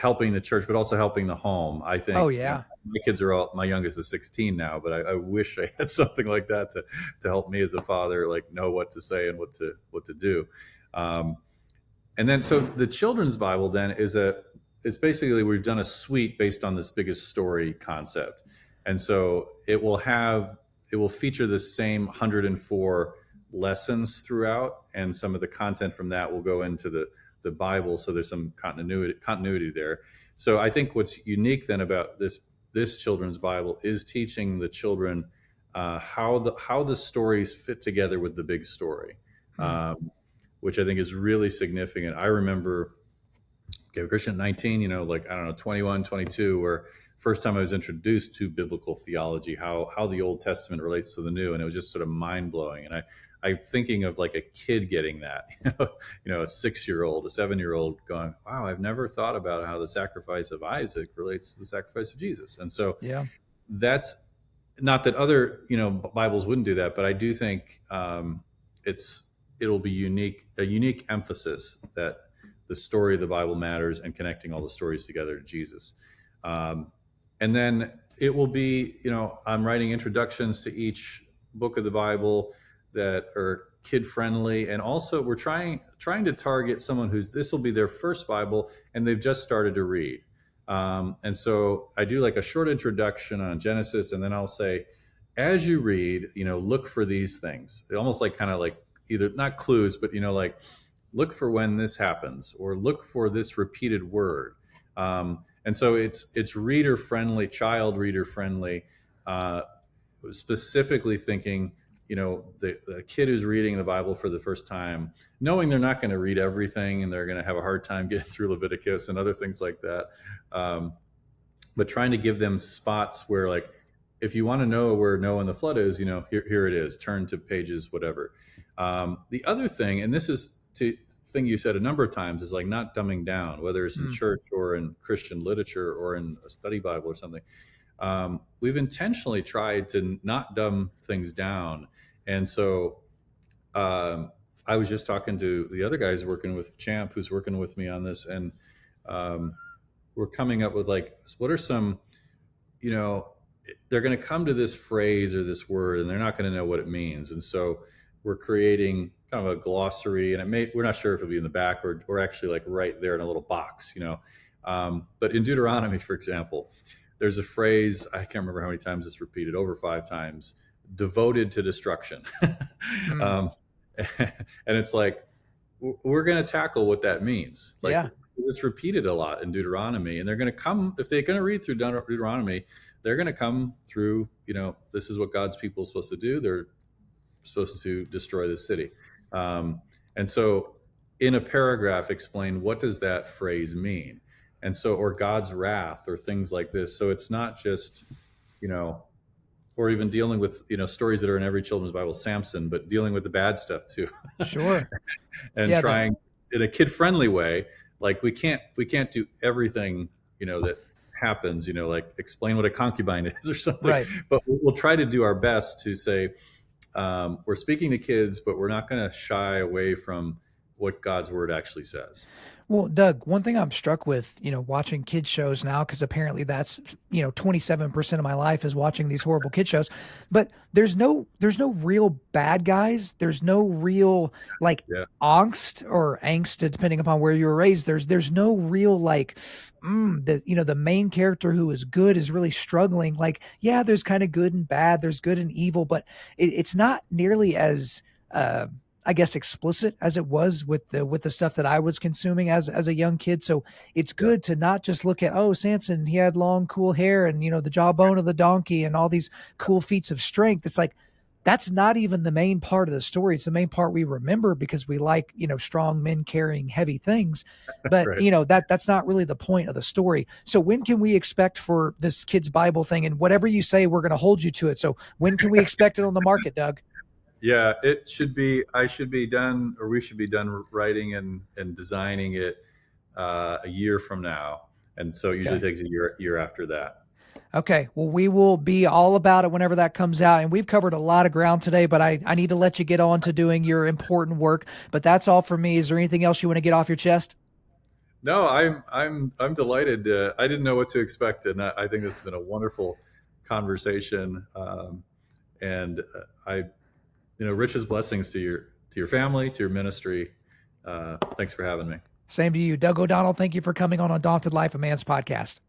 helping the church, but also helping the home. I think. Oh yeah. My kids are my youngest is 16 now, but I wish I had something like that to help me as a father, like know what to say and what to do. And then so the children's Bible then it's basically, we've done a suite based on this biggest story concept, and so it will feature the same 104 lessons throughout, and some of the content from that will go into the Bible. So there's some continuity there. So I think what's unique then about this children's Bible is teaching the children how the stories fit together with the big story, which I think is really significant. I remember, Christian at 19, 21, 22, where first time I was introduced to biblical theology, how the Old Testament relates to the New, and it was just sort of mind blowing. And I'm thinking of like a kid getting that, a 6-year-old, a 7-year-old going, wow, I've never thought about how the sacrifice of Isaac relates to the sacrifice of Jesus. And so that's not that other, Bibles wouldn't do that, but I do think it's it'll be a unique emphasis that the story of the Bible matters and connecting all the stories together to Jesus. And then it will be, I'm writing introductions to each book of the Bible that are kid friendly. And also we're trying to target someone this will be their first Bible and they've just started to read. And so I do like a short introduction on Genesis, and then I'll say, as you read, look for these things. Almost like kind of like either not clues, but like look for when this happens or look for this repeated word. And so it's reader friendly, child reader friendly, specifically thinking, the kid who's reading the Bible for the first time, knowing they're not going to read everything and they're going to have a hard time getting through Leviticus and other things like that. But trying to give them spots where, like, if you want to know where Noah and the flood is, here it is, turn to pages, whatever. The other thing, and this is thing you said a number of times, is like not dumbing down, whether it's in church or in Christian literature or in a study Bible or something. We've intentionally tried to not dumb things down. And so I was just talking to the other guys working with Champ, who's working with me on this, and we're coming up with like, what are some, they're going to come to this phrase or this word and they're not going to know what it means. And so we're creating kind of a glossary, and we're not sure if it'll be in the back or actually like right there in a little box, but in Deuteronomy, for example, there's a phrase, I can't remember how many times it's repeated, over 5 times, devoted to destruction. And it's like, we're going to tackle what that means. Like, it's repeated a lot in Deuteronomy, and they're going to come, if they're going to read through Deuteronomy, they're going to come through, this is what God's people are supposed to do. They're supposed to destroy the city. And so in a paragraph, explain, what does that phrase mean? And so, or God's wrath or things like this. So it's not just, or even dealing with, stories that are in every children's Bible, Samson, but dealing with the bad stuff too. Sure. And trying in a kid-friendly way. Like we can't do everything, that happens, like explain what a concubine is or something. Right. But we'll try to do our best to say, we're speaking to kids, but we're not going to shy away from what God's word actually says. Well, Doug, one thing I'm struck with, watching kids shows now, because apparently that's, 27% of my life is watching these horrible kid shows, but there's no real bad guys. There's no real angst or angst, depending upon where you were raised. There's no real the main character who is good is really struggling. Like, yeah, there's kind of good and bad. There's good and evil, but it's not nearly as, I guess, explicit as it was with the stuff that I was consuming as a young kid. So it's good to not just look at, Samson, he had long, cool hair and, the jawbone of the donkey and all these cool feats of strength. It's like, that's not even the main part of the story. It's the main part we remember because we like, strong men carrying heavy things. But, right. That's not really the point of the story. So when can we expect for this kid's Bible thing? And whatever you say, we're going to hold you to it. So when can we expect it on the market, Doug? Yeah, I should be done, or we should be done writing and designing it a year from now. And so it usually takes a year after that. Okay. Well, we will be all about it whenever that comes out. And we've covered a lot of ground today, but I need to let you get on to doing your important work. But that's all for me. Is there anything else you want to get off your chest? No, I'm delighted. I didn't know what to expect. And I think this has been a wonderful conversation. And richest blessings to your family, to your ministry. Thanks for having me. Same to you. Doug O'Donnell, thank you for coming on Undaunted.Life, a man's podcast.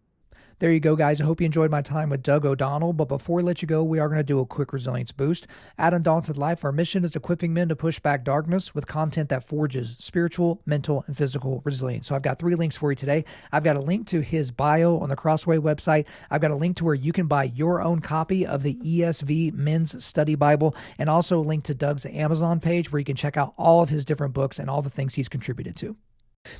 There you go, guys. I hope you enjoyed my time with Doug O'Donnell. But before we let you go, we are going to do a quick resilience boost. At Undaunted.Life, our mission is equipping men to push back darkness with content that forges spiritual, mental, and physical resilience. So I've got 3 links for you today. I've got a link to his bio on the Crossway website. I've got a link to where you can buy your own copy of the ESV Men's Study Bible, and also a link to Doug's Amazon page where you can check out all of his different books and all the things he's contributed to.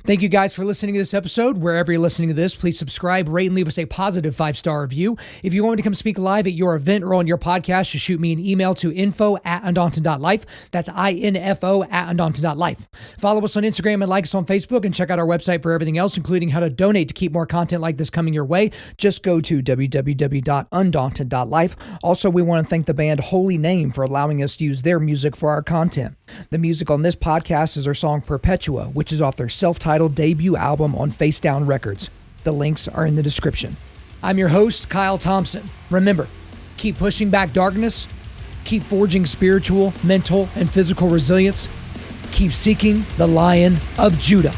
Thank you guys for listening to this episode. Wherever you're listening to this, please subscribe, rate, and leave us a positive 5-star review. If you want me to come speak live at your event or on your podcast, just shoot me an email to info@Undaunted.Life. That's info@Undaunted.Life. Follow us on Instagram and like us on Facebook, and check out our website for everything else, including how to donate to keep more content like this coming your way. Just go to www.Undaunted.Life. Also, we want to thank the band Holy Name for allowing us to use their music for our content. The music on this podcast is their song Perpetua, which is off their self-titled debut album on Face Down Records. The links are in the description. I'm your host, Kyle Thompson. Remember, keep pushing back darkness, keep forging spiritual, mental, and physical resilience, keep seeking the Lion of Judah.